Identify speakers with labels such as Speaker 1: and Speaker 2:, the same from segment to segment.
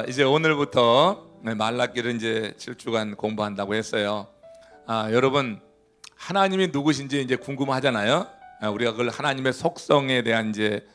Speaker 1: 이제 오늘부터 말라기를 이제 7주간 공부한다고 했어요. 여러분 하나님이 누구신지 이제 궁금하잖아요. 우리가 그걸 하나님의 속성에 대한 이제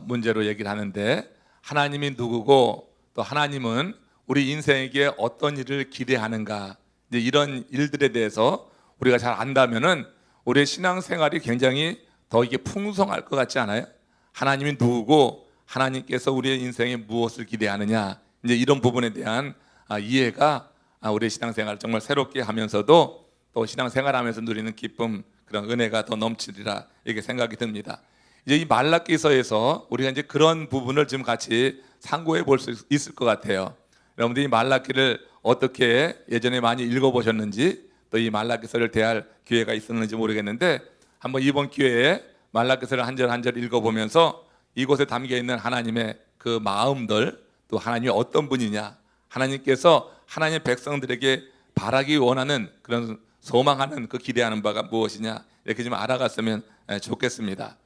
Speaker 1: 문제로 얘기를 하는데, 하나님이 누구고 또 하나님은 우리 인생에게 어떤 일을 기대하는가, 이제 이런 일들에 대해서 우리가 잘 안다면은 우리의 신앙생활이 굉장히 더 이게 풍성할 것 같지 않아요? 하나님이 누구고 하나님께서 우리의 인생에 무엇을 기대하느냐, 이제 이런 부분에 대한 이해가 우리의 신앙생활을 정말 새롭게 하면서도 또 신앙생활하면서 누리는 기쁨, 그런 은혜가 더 넘치리라, 이렇게 생각이 듭니다. 이제 이 말라기서에서 우리가 이제 그런 부분을 좀 같이 상고해 볼 수 있을 것 같아요. 여러분들이 말라기를 어떻게 예전에 많이 읽어보셨는지, 또 이 말라기서를 대할 기회가 있었는지 모르겠는데, 한번 이번 기회에 말라기서를 한 절 한 절 읽어보면서 이곳에 담겨 있는 하나님의 그 마음들, 또 하나님이 어떤 분이냐, 하나님께서 하나님의 백성들에게 바라기 원하는 그런 소망하는 그 기대하는 바가 무엇이냐, 이렇게 좀 알아갔으면 좋겠습니다.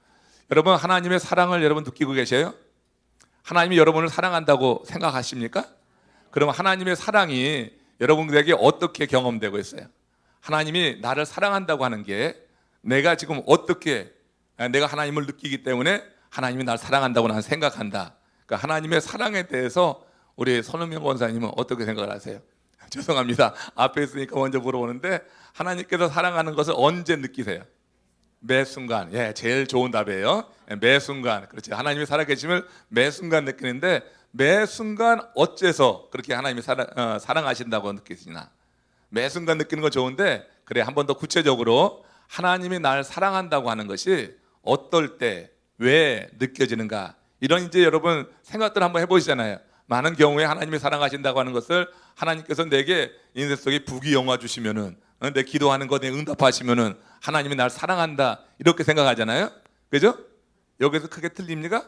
Speaker 1: 여러분, 하나님의 사랑을 여러분 느끼고 계셔요? 하나님이 여러분을 사랑한다고 생각하십니까? 그럼 하나님의 사랑이 여러분들에게 어떻게 경험되고 있어요? 하나님이 나를 사랑한다고 하는 게 내가 지금 어떻게, 내가 하나님을 느끼기 때문에 하나님이 나를 사랑한다고 나는 생각한다. 그러니까 하나님의 사랑에 대해서 우리 손흥민 권사님은 어떻게 생각을 하세요? 죄송합니다. 앞에 있으니까 먼저 물어보는데, 하나님께서 사랑하는 것을 언제 느끼세요? 매 순간. 예, 제일 좋은 답이에요. 매 순간. 그렇지. 하나님이 살아계심을 매 순간 느끼는데, 매 순간 어째서 그렇게 하나님이 사랑하신다고 느끼시나? 매 순간 느끼는 건 좋은데, 그래, 한 번 더 구체적으로 하나님이 날 사랑한다고 하는 것이 어떨 때, 왜 느껴지는가, 이런 이제 여러분 생각들 한번 해보시잖아요. 많은 경우에 하나님이 사랑하신다고 하는 것을 하나님께서 내게 인생 속에 부귀영화 주시면은, 내 기도하는 것에 응답하시면은 하나님이 날 사랑한다, 이렇게 생각하잖아요. 그죠? 여기서 크게 틀립니까?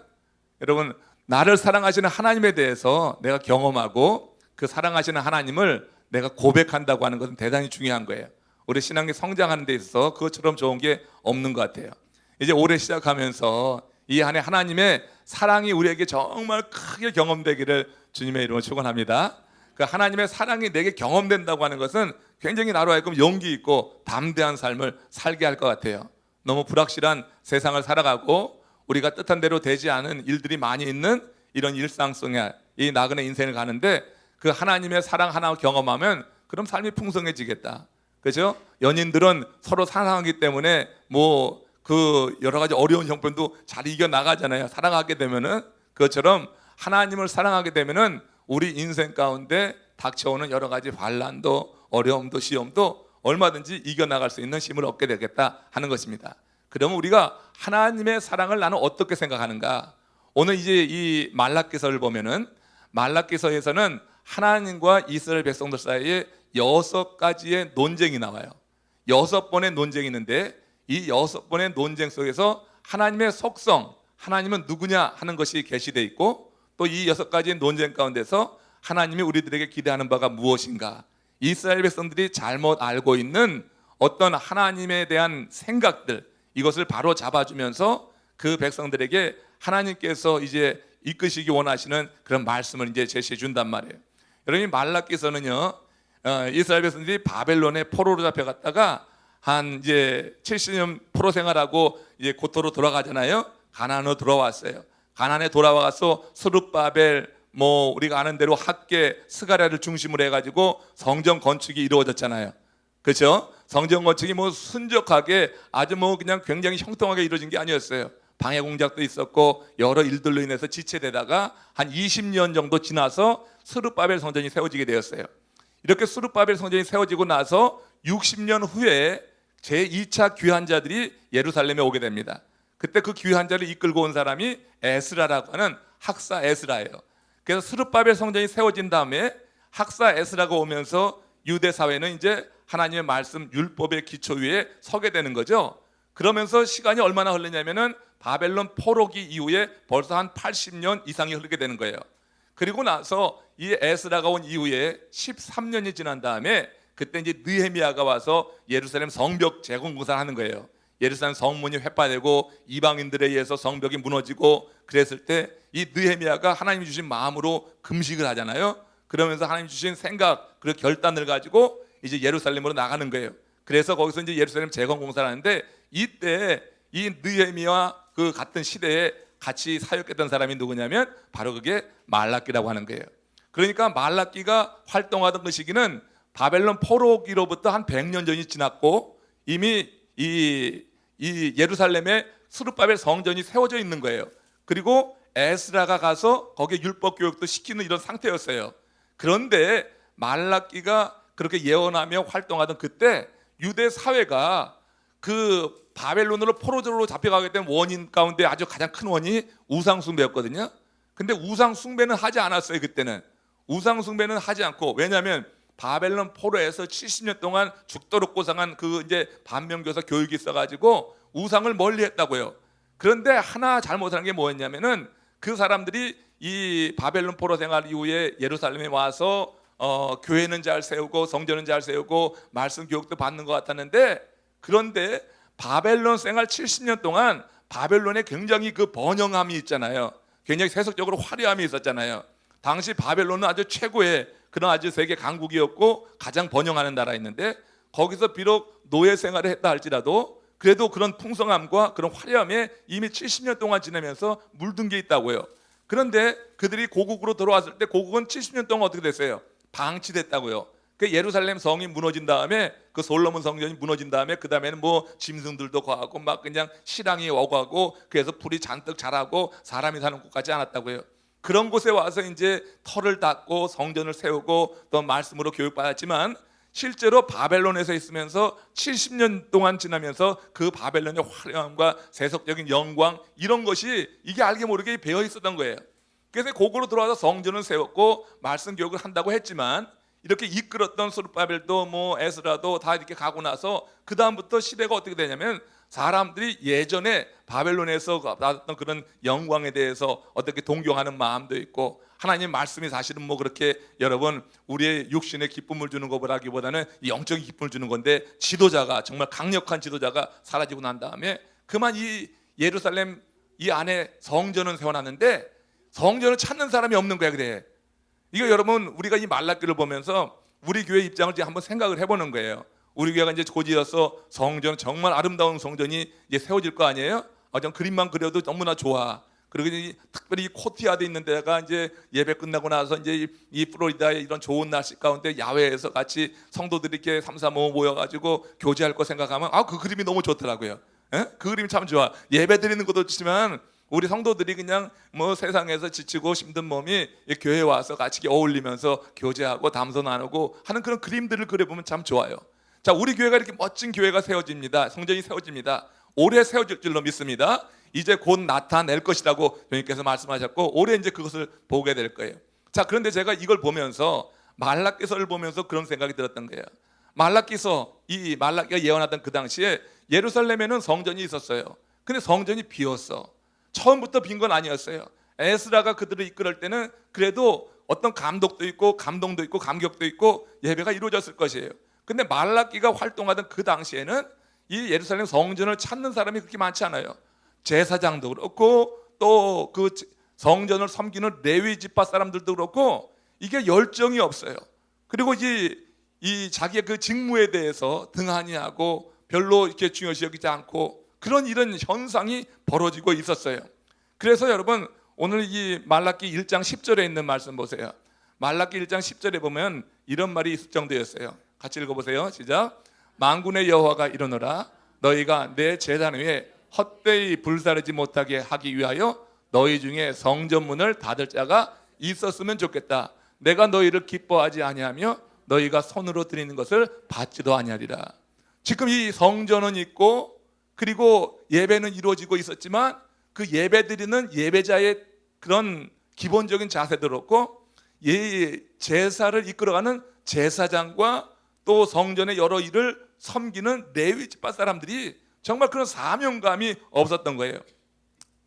Speaker 1: 여러분, 나를 사랑하시는 하나님에 대해서 내가 경험하고 그 사랑하시는 하나님을 내가 고백한다고 하는 것은 대단히 중요한 거예요. 우리 신앙이 성장하는 데 있어서 그것처럼 좋은 게 없는 것 같아요. 이제 올해 시작하면서 이 한 해 하나님의 사랑이 우리에게 정말 크게 경험되기를 주님의 이름으로 축원합니다. 그 하나님의 사랑이 내게 경험된다고 하는 것은 굉장히 나로 하여금 용기 있고 담대한 삶을 살게 할 것 같아요. 너무 불확실한 세상을 살아가고 우리가 뜻한 대로 되지 않은 일들이 많이 있는 이런 일상 속에 이 나그네 인생을 가는데, 그 하나님의 사랑 하나 경험하면 그럼 삶이 풍성해지겠다. 그렇죠? 연인들은 서로 사랑하기 때문에 그 여러 가지 어려운 형편도 잘 이겨 나가잖아요. 사랑하게 되면은. 그것처럼 하나님을 사랑하게 되면은 우리 인생 가운데 닥쳐오는 여러 가지 환난도, 어려움도, 시험도 얼마든지 이겨 나갈 수 있는 힘을 얻게 되겠다 하는 것입니다. 그러면 우리가 하나님의 사랑을 나는 어떻게 생각하는가? 오늘 이제 이 말라기서를 보면은, 말라기서에서는 하나님과 이스라엘 백성들 사이에 6가지의 논쟁이 나와요. 6번의 논쟁이 있는데, 이 6번의 논쟁 속에서 하나님의 속성, 하나님은 누구냐 하는 것이 계시되어 있고, 또 이 6가지의 논쟁 가운데서 하나님이 우리들에게 기대하는 바가 무엇인가, 이스라엘 백성들이 잘못 알고 있는 어떤 하나님에 대한 생각들, 이것을 바로 잡아주면서 그 백성들에게 하나님께서 이제 이끄시기 원하시는 그런 말씀을 이제 제시해 준단 말이에요. 여러분, 말라기서는요, 이스라엘 백성들이 바벨론에 포로로 잡혀갔다가 한 이제 70년 포로 생활하고 이제 고토로 돌아가잖아요. 가나안으로 돌아왔어요. 가나안에 돌아와서 스룹바벨, 우리가 아는 대로 학계, 스가랴를 중심으로 해가지고 성전 건축이 이루어졌잖아요. 그렇죠? 성전 건축이 순적하게 아주 그냥 굉장히 형통하게 이루어진 게 아니었어요. 방해 공작도 있었고 여러 일들로 인해서 지체되다가 한 20년 정도 지나서 스룹바벨 성전이 세워지게 되었어요. 이렇게 스룹바벨 성전이 세워지고 나서 60년 후에 제2차 귀환자들이 예루살렘에 오게 됩니다. 그때 그 귀환자를 이끌고 온 사람이 에스라라고 하는 학사 에스라예요. 그래서 스룹바벨 성전이 세워진 다음에 학사 에스라가 오면서 유대 사회는 이제 하나님의 말씀 율법의 기초 위에 서게 되는 거죠. 그러면서 시간이 얼마나 흘렀냐면은 바벨론 포로기 이후에 벌써 한 80년 이상이 흐르게 되는 거예요. 그리고 나서 이 에스라가 온 이후에 13년이 지난 다음에 그때 이제 느헤미야가 와서 예루살렘 성벽 재건 공사를 하는 거예요. 예루살렘 성문이 회파되고 이방인들에 의해서 성벽이 무너지고 그랬을 때 이 느헤미야가 하나님이 주신 마음으로 금식을 하잖아요. 그러면서 하나님 주신 생각 그리고 결단을 가지고 이제 예루살렘으로 나가는 거예요. 그래서 거기서 이제 예루살렘 재건 공사를 하는데 이때 이 느헤미야와 그 같은 시대에 같이 사역했던 사람이 누구냐면 바로 그게 말라기라고 하는 거예요. 그러니까 말라기가 활동하던 그 시기는 바벨론 포로기로부터 한 100년 전이 지났고 이미 이 예루살렘에 스룹바벨 성전이 세워져 있는 거예요. 그리고 에스라가 가서 거기에 율법 교육도 시키는 이런 상태였어요. 그런데 말라기가 그렇게 예언하며 활동하던 그때 유대 사회가 그 바벨론으로 포로적으로 잡혀가게 된 원인 가운데 아주 가장 큰 원인이 우상 숭배였거든요. 근데 우상 숭배는 하지 않았어요. 그때는 우상 숭배는 하지 않고, 왜냐하면 바벨론 포로에서 70년 동안 죽도록 고상한 그 이제 반면교사 교육이 있어가지고 우상을 멀리했다고요. 그런데 하나 잘못한 게 뭐였냐면은 그 사람들이 이 바벨론 포로 생활 이후에 예루살렘에 와서 교회는 잘 세우고 성전은 잘 세우고 말씀 교육도 받는 것 같았는데, 그런데 바벨론 생활 70년 동안 바벨론에 굉장히 그 번영함이 있잖아요. 굉장히 세속적으로 화려함이 있었잖아요. 당시 바벨론은 아주 최고의 그런 아주 세계 강국이었고 가장 번영하는 나라였는데, 거기서 비록 노예 생활을 했다 할지라도 그래도 그런 풍성함과 그런 화려함에 이미 70년 동안 지내면서 물든 게 있다고요. 그런데 그들이 고국으로 돌아왔을 때 고국은 70년 동안 어떻게 됐어요? 방치됐다고요. 그 예루살렘 성이 무너진 다음에, 그 솔로몬 성전이 무너진 다음에 그 다음에는 뭐 짐승들도 거하고 막 그냥 실랑이 오가고 그래서 풀이 잔뜩 자라고 사람이 사는 곳 같지 않았다고요. 그런 곳에 와서 이제 터를 닦고 성전을 세우고 또 말씀으로 교육받았지만, 실제로 바벨론에서 있으면서 70년 동안 지나면서 그 바벨론의 화려함과 세속적인 영광 이런 것이 이게 알게 모르게 배어 있었던 거예요. 그래서 고국으로 들어와서 성전을 세웠고 말씀 교육을 한다고 했지만, 이렇게 이끌었던 스룹바벨도 뭐 에스라도 다 이렇게 가고 나서 그 다음부터 시대가 어떻게 되냐면, 사람들이 예전에 바벨론에서 받았던 그런 영광에 대해서 어떻게 동경하는 마음도 있고, 하나님 말씀이 사실은 뭐 그렇게 여러분 우리의 육신의 기쁨을 주는 것보다는 영적인 기쁨을 주는 건데, 지도자가 정말 강력한 지도자가 사라지고 난 다음에 그만 이 예루살렘 이 안에 성전은 세워놨는데 성전을 찾는 사람이 없는 거야. 그래. 이거 여러분 우리가 이 말라기를 보면서 우리 교회 입장을 이제 한번 생각을 해보는 거예요. 우리 교회가 이제 고지여서 성전, 정말 아름다운 성전이 이제 세워질 거 아니에요? 전 그림만 그려도 너무나 좋아. 그리고 특별히 이 코티아드 있는 데가 이제 예배 끝나고 나서 이제 이 플로리다의 이런 좋은 날씨 가운데 야외에서 같이 성도들이 이렇게 3, 4, 5 모여가지고 교제할 거 생각하면 그 그림이 너무 좋더라고요. 그 그림이 참 좋아. 예배 드리는 것도 좋지만 우리 성도들이 그냥 뭐 세상에서 지치고 힘든 몸이 교회에 와서 같이 어울리면서 교제하고 담소 나누고 하는 그런 그림들을 그려보면 참 좋아요. 자, 우리 교회가 이렇게 멋진 교회가 세워집니다. 성전이 세워집니다. 올해 세워질 줄로 믿습니다. 이제 곧 나타낼 것이라고 주님께서 말씀하셨고, 올해 이제 그것을 보게 될 거예요. 자, 그런데 제가 이걸 보면서 말라기서를 보면서 그런 생각이 들었던 거예요. 이 말라기가 예언하던 그 당시에 예루살렘에는 성전이 있었어요. 근데 성전이 비었어. 처음부터 빈 건 아니었어요. 에스라가 그들을 이끌을 때는 그래도 어떤 감독도 있고 감동도 있고 감격도 있고 예배가 이루어졌을 것이에요. 근데 말라기가 활동하던 그 당시에는 이 예루살렘 성전을 찾는 사람이 그렇게 많지 않아요. 제사장도 그렇고 또 그 성전을 섬기는 레위 지파 사람들도 그렇고 이게 열정이 없어요. 그리고 이 자기의 그 직무에 대해서 등한히 하고 별로 이렇게 중요시 여기지 않고 그런 이런 현상이 벌어지고 있었어요. 그래서 여러분 오늘 이 말라기 1장 10절에 있는 말씀 보세요. 말라기 1장 10절에 보면 이런 말이 있을 정도였어요. 같이 읽어보세요. 시작. 만군의 여호와가 이르노라 너희가 내 제단 위에 헛되이 불사르지 못하게 하기 위하여 너희 중에 성전문을 닫을 자가 있었으면 좋겠다. 내가 너희를 기뻐하지 아니하며 너희가 손으로 드리는 것을 받지도 아니하리라. 지금 이 성전은 있고 그리고 예배는 이루어지고 있었지만 그 예배 드리는 예배자의 그런 기본적인 자세도 그렇고 제사를 이끌어가는 제사장과 또 성전의 여러 일을 섬기는 레위 지파 사람들이 정말 그런 사명감이 없었던 거예요.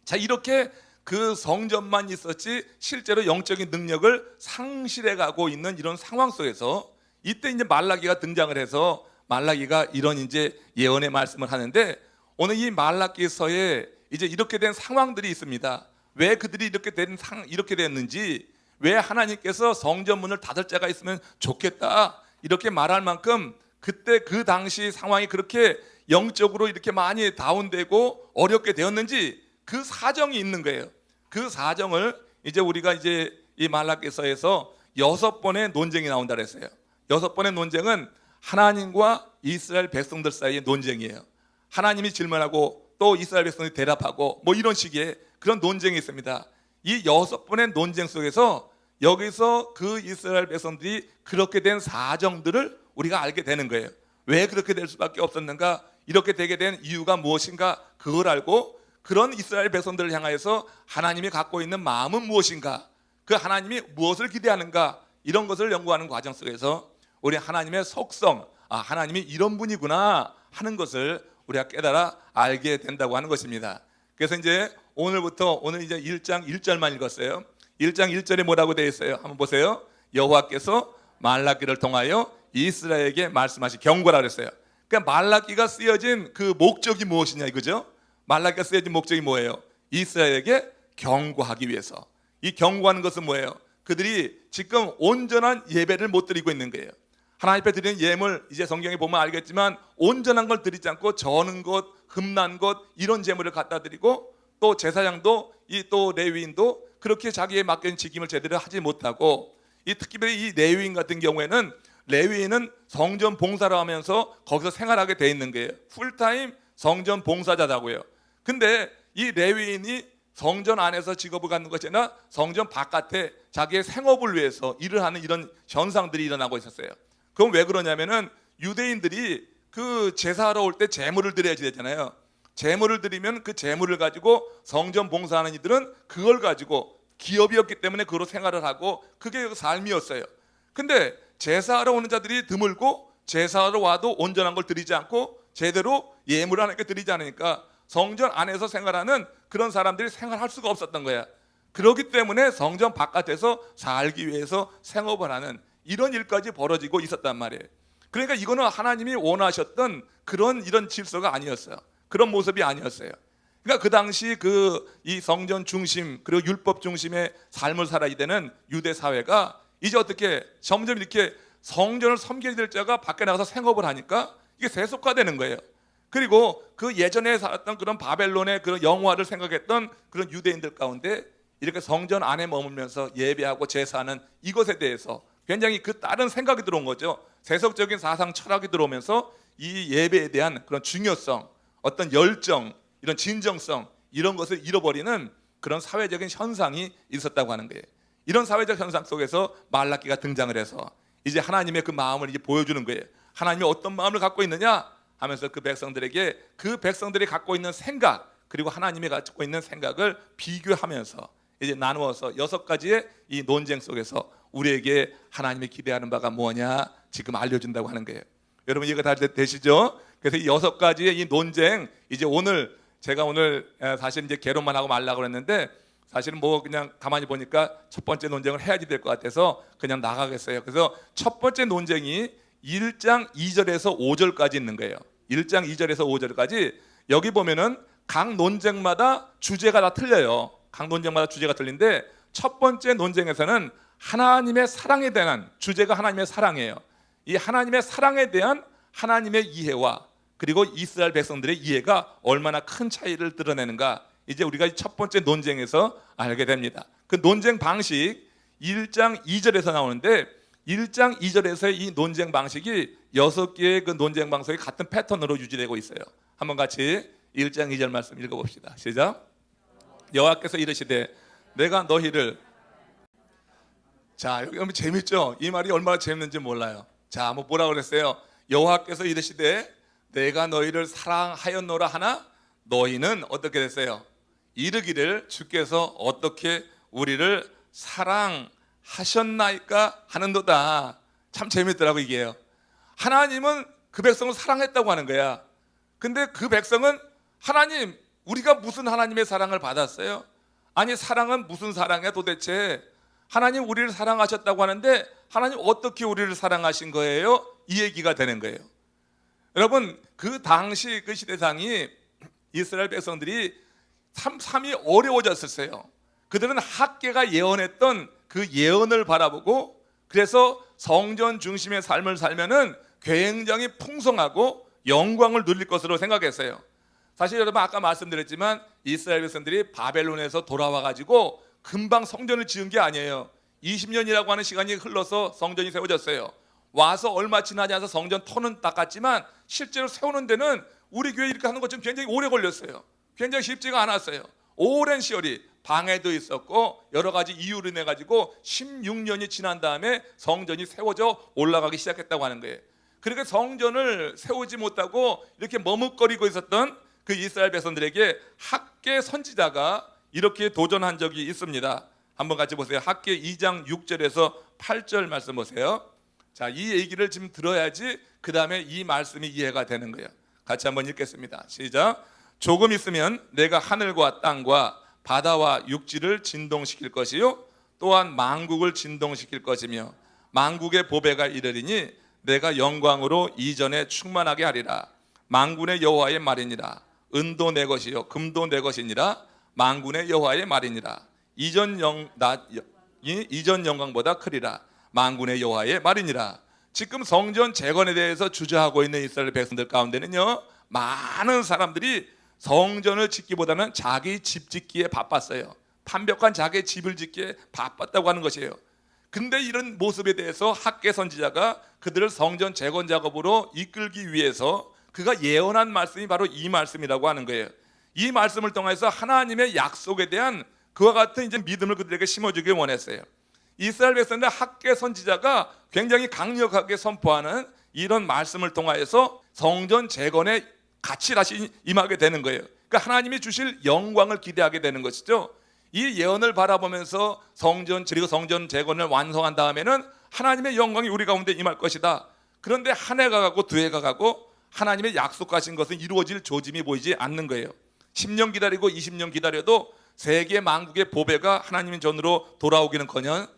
Speaker 1: 자, 이렇게 그 성전만 있었지 실제로 영적인 능력을 상실해 가고 있는 이런 상황 속에서 이때 이제 말라기가 등장을 해서 말라기가 이런 이제 예언의 말씀을 하는데, 오늘 이 말라기서에 이제 이렇게 된 상황들이 있습니다. 왜 그들이 이렇게 됐는지, 왜 하나님께서 성전문을 닫을 자가 있으면 좋겠다 이렇게 말할 만큼 그때 그 당시 상황이 그렇게 영적으로 이렇게 많이 다운되고 어렵게 되었는지 그 사정이 있는 거예요. 그 사정을 이제 우리가 이제 이 말라기서에서 6번의 논쟁이 나온다 그랬어요. 6번의 논쟁은 하나님과 이스라엘 백성들 사이의 논쟁이에요. 하나님이 질문하고 또 이스라엘 백성이 대답하고 뭐 이런 식의 그런 논쟁이 있습니다. 이 6번의 논쟁 속에서 여기서 그 이스라엘 백성들이 그렇게 된 사정들을 우리가 알게 되는 거예요. 왜 그렇게 될 수밖에 없었는가, 이렇게 되게 된 이유가 무엇인가, 그걸 알고 그런 이스라엘 백성들을 향하여서 하나님이 갖고 있는 마음은 무엇인가, 그 하나님이 무엇을 기대하는가, 이런 것을 연구하는 과정 속에서 우리 하나님의 속성, 하나님이 이런 분이구나 하는 것을 우리가 깨달아 알게 된다고 하는 것입니다. 그래서 이제 오늘 이제 1장 1절만 읽었어요. 1장 1절에 뭐라고 되어 있어요? 한번 보세요. 여호와께서 말라기를 통하여 이스라엘에게 말씀하시 경고라 그랬어요. 그러니까 말라기가 쓰여진 그 목적이 무엇이냐 이거죠. 말라기가 쓰여진 목적이 뭐예요? 이스라엘에게 경고하기 위해서. 이 경고하는 것은 뭐예요? 그들이 지금 온전한 예배를 못 드리고 있는 거예요. 하나님 앞에 드리는 예물, 이제 성경에 보면 알겠지만 온전한 걸 드리지 않고 저는 것, 흠난 것 이런 제물을 갖다 드리고, 또 제사장도 이 또 레위인도 그렇게 자기의 맡겨진 직임을 제대로 하지 못하고, 이 특별히 이 레위인 같은 경우에는 레위인은 성전 봉사를 하면서 거기서 생활하게 돼 있는 거예요. 풀타임 성전 봉사자다고요. 근데 이 레위인이 성전 안에서 직업을 갖는 것이 아니라 성전 바깥에 자기의 생업을 위해서 일을 하는 이런 현상들이 일어나고 있었어요. 그럼 왜 그러냐면은 유대인들이 그 제사하러 올 때 제물을 드려야지 되잖아요. 제물을 드리면 그 제물을 가지고 성전 봉사하는 이들은 그걸 가지고 기업이었기 때문에 그로 생활을 하고 그게 삶이었어요. 근데 제사하러 오는 자들이 드물고 제사하러 와도 온전한 걸 드리지 않고 제대로 예물을 하나님께 드리지 않으니까 성전 안에서 생활하는 그런 사람들이 생활할 수가 없었던 거야. 그렇기 때문에 성전 바깥에서 살기 위해서 생업을 하는 이런 일까지 벌어지고 있었단 말이에요. 그러니까 이거는 하나님이 원하셨던 이런 질서가 아니었어요. 그런 모습이 아니었어요. 그러니까 그 당시 이 성전 중심 그리고 율법 중심의 삶을 살아야 되는 유대 사회가 이제 어떻게 점점 이렇게 성전을 섬겨야 될 자가 밖에 나가서 생업을 하니까 이게 세속화되는 거예요. 그리고 그 예전에 살았던 그런 바벨론의 그런 영화를 생각했던 그런 유대인들 가운데 이렇게 성전 안에 머물면서 예배하고 제사하는 이것에 대해서 굉장히 그 다른 생각이 들어온 거죠. 세속적인 사상 철학이 들어오면서 이 예배에 대한 그런 중요성, 어떤 열정, 이런 진정성 이런 것을 잃어버리는 그런 사회적인 현상이 있었다고 하는 거예요. 이런 사회적 현상 속에서 말라기가 등장을 해서 이제 하나님의 그 마음을 이제 보여주는 거예요. 하나님이 어떤 마음을 갖고 있느냐 하면서 그 백성들에게 그 백성들이 갖고 있는 생각 그리고 하나님이 갖고 있는 생각을 비교하면서 이제 나누어서 6가지의 이 논쟁 속에서 우리에게 하나님이 기대하는 바가 뭐냐 지금 알려준다고 하는 거예요. 여러분 이해가 다 되시죠? 그래서 이 6가지의 이 논쟁 이제 제가 오늘 사실 이제 개론만 하고 말라고 그랬는데 사실은 뭐 그냥 가만히 보니까 첫 번째 논쟁을 해야지 될 것 같아서 그냥 나가겠어요. 그래서 첫 번째 논쟁이 1장 2절에서 5절까지 있는 거예요. 1장 2절에서 5절까지 여기 보면은 각 논쟁마다 주제가 다 틀려요. 각 논쟁마다 주제가 틀린데 첫 번째 논쟁에서는 하나님의 사랑에 대한 주제가 하나님의 사랑이에요. 이 하나님의 사랑에 대한 하나님의 이해와 그리고 이스라엘 백성들의 이해가 얼마나 큰 차이를 드러내는가 이제 우리가 첫 번째 논쟁에서 알게 됩니다. 그 논쟁 방식 1장 2절에서 나오는데 1장 2절에서의 이 논쟁 방식이 6개의 그 논쟁 방식이 같은 패턴으로 유지되고 있어요. 한번 같이 1장 2절 말씀 읽어봅시다. 시작. 여호와께서 이르시되 내가 너희를 자 여기 너무 재밌죠? 이 말이 얼마나 재밌는지 몰라요. 자 뭐 뭐라고 그랬어요? 여호와께서 이르시되 내가 너희를 사랑하였노라 하나 너희는 어떻게 됐어요? 이르기를 주께서 어떻게 우리를 사랑하셨나이까 하는도다. 참 재밌더라고 이게요. 하나님은 그 백성을 사랑했다고 하는 거야. 근데 그 백성은 하나님 우리가 무슨 하나님의 사랑을 받았어요? 아니 사랑은 무슨 사랑이야 도대체? 하나님 우리를 사랑하셨다고 하는데 하나님 어떻게 우리를 사랑하신 거예요? 이 얘기가 되는 거예요. 여러분 그 당시 그 시대상이 이스라엘 백성들이 삶이 어려워졌었어요. 그들은 학개가 예언했던 그 예언을 바라보고, 그래서 성전 중심의 삶을 살면은 굉장히 풍성하고 영광을 누릴 것으로 생각했어요. 사실 여러분 아까 말씀드렸지만 이스라엘 백성들이 바벨론에서 돌아와 가지고 금방 성전을 지은 게 아니에요. 20년이라고 하는 시간이 흘러서 성전이 세워졌어요. 와서 얼마 지나지 않아서 성전 터는 닦았지만 실제로 세우는 데는 우리 교회 이렇게 하는 것처럼 굉장히 오래 걸렸어요. 굉장히 쉽지가 않았어요. 오랜 시절이 방해도 있었고 여러 가지 이유로 인해 가지고 16년이 지난 다음에 성전이 세워져 올라가기 시작했다고 하는 거예요. 그렇게 성전을 세우지 못하고 이렇게 머뭇거리고 있었던 그 이스라엘 백성들에게 학개 선지자가 이렇게 도전한 적이 있습니다. 한번 같이 보세요. 학개 2장 6절에서 8절 말씀 보세요. 자, 이 얘기를 지금 들어야지 그 다음에 이 말씀이 이해가 되는 거예요. 같이 한번 읽겠습니다. 시작. 조금 있으면 내가 하늘과 땅과 바다와 육지를 진동시킬 것이요 또한 만국을 진동시킬 것이며 만국의 보배가 이르리니 내가 영광으로 이전에 충만하게 하리라. 만군의 여호와의 말이니라. 은도 내 것이요 금도 내 것이니라. 만군의 여호와의 말이니라. 이전 영광보다 크리라. 만군의 여호와의 말이니라. 지금 성전 재건에 대해서 주저하고 있는 이스라엘 백성들 가운데는요, 많은 사람들이 성전을 짓기보다는 자기 집 짓기에 바빴어요. 완벽한 자기 집을 짓기에 바빴다고 하는 것이에요. 근데 이런 모습에 대해서 학개 선지자가 그들을 성전 재건 작업으로 이끌기 위해서 그가 예언한 말씀이 바로 이 말씀이라고 하는 거예요. 이 말씀을 통해서 하나님의 약속에 대한 그와 같은 이제 믿음을 그들에게 심어주길 원했어요. 이스라엘 백성들 학개 선지자가 굉장히 강력하게 선포하는 이런 말씀을 통하여서 성전 재건에 같이 다시 임하게 되는 거예요. 그러니까 하나님이 주실 영광을 기대하게 되는 것이죠. 이 예언을 바라보면서 성전 재건을 완성한 다음에는 하나님의 영광이 우리 가운데 임할 것이다. 그런데 한 해가 가고 두 해가 가고 하나님의 약속하신 것은 이루어질 조짐이 보이지 않는 거예요. 10년 기다리고 20년 기다려도 세계 만국의 보배가 하나님의 전으로 돌아오기는커녕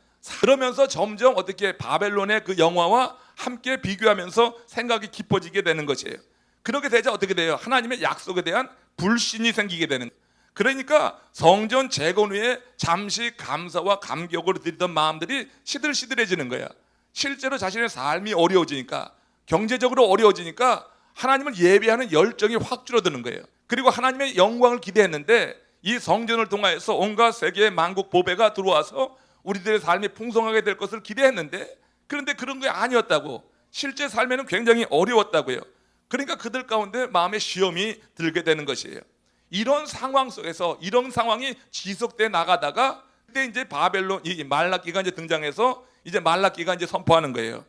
Speaker 1: 그러면서 점점 어떻게 바벨론의 그 영화와 함께 비교하면서 생각이 깊어지게 되는 것이에요. 그렇게 되자 어떻게 돼요? 하나님의 약속에 대한 불신이 생기게 되는 거예요. 그러니까 성전 재건 후에 잠시 감사와 감격으로 드리던 마음들이 시들시들해지는 거야. 실제로 자신의 삶이 어려워지니까, 경제적으로 어려워지니까 하나님을 예배하는 열정이 확 줄어드는 거예요. 그리고 하나님의 영광을 기대했는데 이 성전을 통하여서 온갖 세계의 만국 보배가 들어와서 우리들의 삶이 풍성하게 될 것을 기대했는데, 그런데 그런 게 아니었다고, 실제 삶에는 굉장히 어려웠다고요. 그러니까 그들 가운데 마음의 시험이 들게 되는 것이에요. 이런 상황 속에서 이런 상황이 지속돼 나가다가 그때 이제 바벨론 이 말라기가 이제 등장해서 이제 말라기가 이제 선포하는 거예요.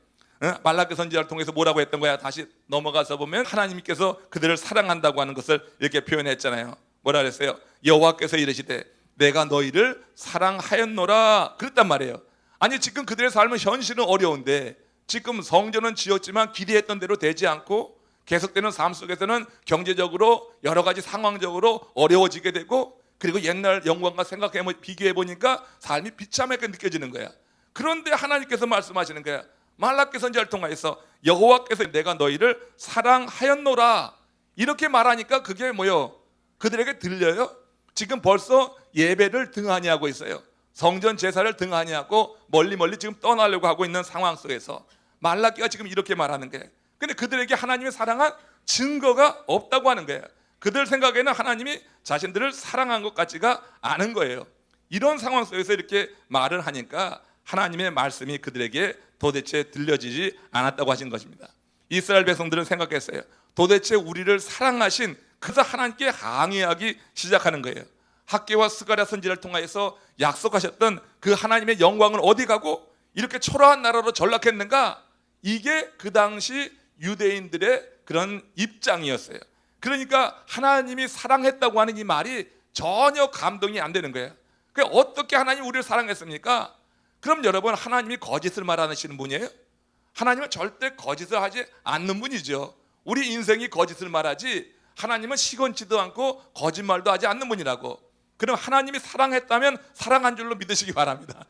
Speaker 1: 말라기 선지자를 통해서 뭐라고 했던 거야? 다시 넘어가서 보면 하나님께서 그들을 사랑한다고 하는 것을 이렇게 표현했잖아요. 뭐라 그랬어요? 여호와께서 이르시되 내가 너희를 사랑하였노라 그랬단 말이에요. 아니 지금 그들의 삶은 현실은 어려운데 지금 성전은 지었지만 기대했던 대로 되지 않고 계속되는 삶 속에서는 경제적으로 여러 가지 상황적으로 어려워지게 되고, 그리고 옛날 영광과 비교해 보니까 삶이 비참하게 느껴지는 거야. 그런데 하나님께서 말씀하시는 거야. 말라기 선지자를 통해서 여호와께서 내가 너희를 사랑하였노라 이렇게 말하니까 그게 뭐요? 그들에게 들려요? 지금 벌써 예배를 등한히 하고 있어요. 성전 제사를 등한히 하고 멀리 지금 떠나려고 하고 있는 상황 속에서 말라기가 지금 이렇게 말하는 거예요. 근데 그들에게 하나님의 사랑한 증거가 없다고 하는 거예요. 그들 생각에는 하나님이 자신들을 사랑한 것 같지가 않은 거예요. 이런 상황 속에서 이렇게 말을 하니까 하나님의 말씀이 그들에게 도대체 들려지지 않았다고 하신 것입니다. 이스라엘 백성들은 생각했어요. 도대체 우리를 사랑하신, 그래서 하나님께 항의하기 시작하는 거예요. 학개와 스가랴 선지자를 통하여서 약속하셨던 그 하나님의 영광은 어디 가고 이렇게 초라한 나라로 전락했는가? 이게 그 당시 유대인들의 그런 입장이었어요. 그러니까 하나님이 사랑했다고 하는 이 말이 전혀 감동이 안 되는 거예요. 그러니까 어떻게 하나님이 우리를 사랑했습니까? 그럼 여러분, 하나님이 거짓을 말하시는 분이에요? 하나님은 절대 거짓을 하지 않는 분이죠. 우리 인생이 거짓을 말하지 하나님은 시건치도 않고 거짓말도 하지 않는 분이라고. 그럼 하나님이 사랑했다면 사랑한 줄로 믿으시기 바랍니다.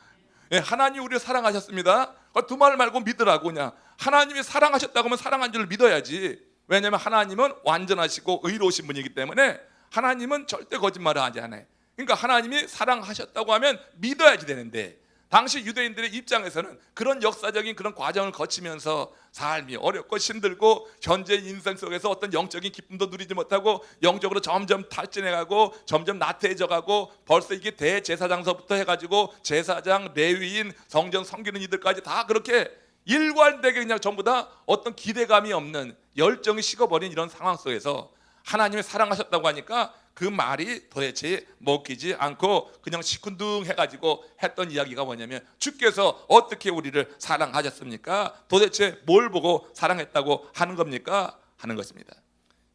Speaker 1: 예, 하나님이 우리를 사랑하셨습니다. 두 말 말고 믿으라고. 그냥 하나님이 사랑하셨다고 하면 사랑한 줄을 믿어야지. 왜냐하면 하나님은 완전하시고 의로우신 분이기 때문에 하나님은 절대 거짓말을 하지 않아요. 그러니까 하나님이 사랑하셨다고 하면 믿어야지 되는데, 당시 유대인들의 입장에서는 그런 역사적인 그런 과정을 거치면서 삶이 어렵고 힘들고 현재 인생 속에서 어떤 영적인 기쁨도 누리지 못하고 영적으로 점점 탈진해가고 점점 나태해져가고, 벌써 이게 대제사장서부터 해가지고 제사장, 레위인, 성전 섬기는 이들까지 다 그렇게 일관되게 그냥 전부 다 어떤 기대감이 없는, 열정이 식어버린 이런 상황 속에서 하나님이 사랑하셨다고 하니까 그 말이 도대체 먹히지 않고 그냥 시큰둥해가지고 했던 이야기가 뭐냐면, 주께서 어떻게 우리를 사랑하셨습니까? 도대체 뭘 보고 사랑했다고 하는 겁니까? 하는 것입니다.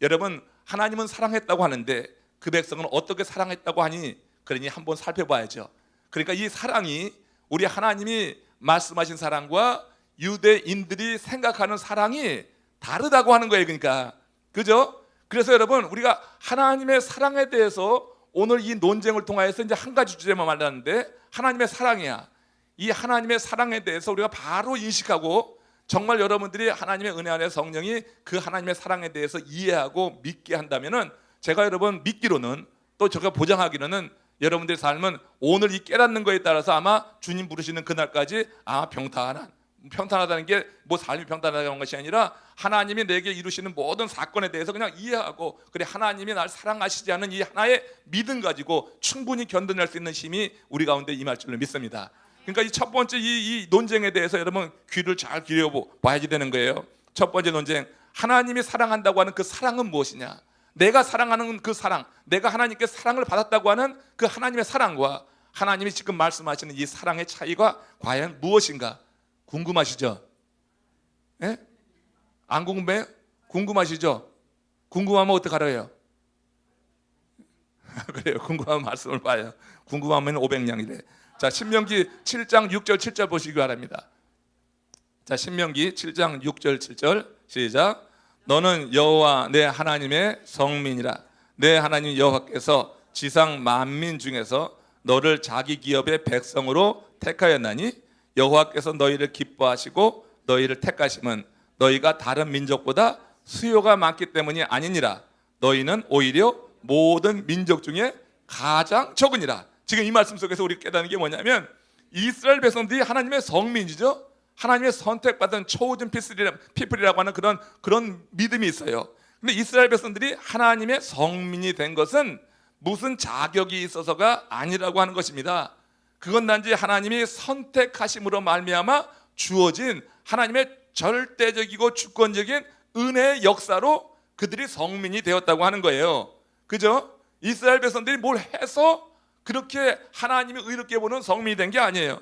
Speaker 1: 여러분, 하나님은 사랑했다고 하는데 그 백성은 어떻게 사랑했다고 하니? 그러니 한번 살펴봐야죠. 그러니까 이 사랑이 우리 하나님이 말씀하신 사랑과 유대인들이 생각하는 사랑이 다르다고 하는 거예요. 그러니까, 그죠? 그래서 여러분, 우리가 하나님의 사랑에 대해서 오늘 이 논쟁을 통하여서 이제 한 가지 주제만 말하는데, 하나님의 사랑이야. 이 하나님의 사랑에 대해서 우리가 바로 인식하고, 정말 여러분들이 하나님의 은혜 안에 성령이 그 하나님의 사랑에 대해서 이해하고 믿게 한다면은, 제가 여러분 믿기로는, 또 제가 보장하기로는 여러분들의 삶은 오늘 이 깨닫는 거에 따라서 아마 주님 부르시는 그날까지 평탄하다는 게 뭐 삶이 평탄하다는 것이 아니라 하나님이 내게 이루시는 모든 사건에 대해서 그냥 이해하고, 그래 하나님이 날 사랑하시지 않은 이 하나의 믿음 가지고 충분히 견뎌낼 수 있는 힘이 우리 가운데 임할 줄로 믿습니다. 그러니까 이 첫 번째 이 논쟁에 대해서 여러분 귀를 잘 기울여봐야지 되는 거예요. 첫 번째 논쟁, 하나님이 사랑한다고 하는 그 사랑은 무엇이냐? 내가 사랑하는 그 사랑, 내가 하나님께 사랑을 받았다고 하는 그 하나님의 사랑과 하나님이 지금 말씀하시는 이 사랑의 차이가 과연 무엇인가? 궁금하시죠? 예? 안 궁금해요? 궁금하시죠? 궁금하면 어떻게 알아요? 그래요. 궁금하면 말씀을 봐요. 궁금하면 500냥이래. 자, 신명기 7장 6절 7절 보시기 바랍니다. 자, 신명기 7장 6절 7절 시작. 너는 여호와 내 하나님의 성민이라. 내 하나님 여호와께서 지상 만민 중에서 너를 자기 기업의 백성으로 택하였나니, 여호와께서 너희를 기뻐하시고 너희를 택하심은 너희가 다른 민족보다 수요가 많기 때문이 아니니라. 너희는 오히려 모든 민족 중에 가장 적으니라. 지금 이 말씀 속에서 우리 깨닫는 게 뭐냐면, 이스라엘 백성들이 하나님의 성민이죠. 하나님의 선택받은 초우진 피플이라고 하는 그런 믿음이 있어요. 근데 이스라엘 백성들이 하나님의 성민이 된 것은 무슨 자격이 있어서가 아니라고 하는 것입니다. 그건 단지 하나님이 선택하심으로 말미암아 주어진 하나님의 절대적이고 주권적인 은혜의 역사로 그들이 성민이 되었다고 하는 거예요. 그죠? 이스라엘 백성들이 뭘 해서 그렇게 하나님이 의롭게 보는 성민이 된 게 아니에요.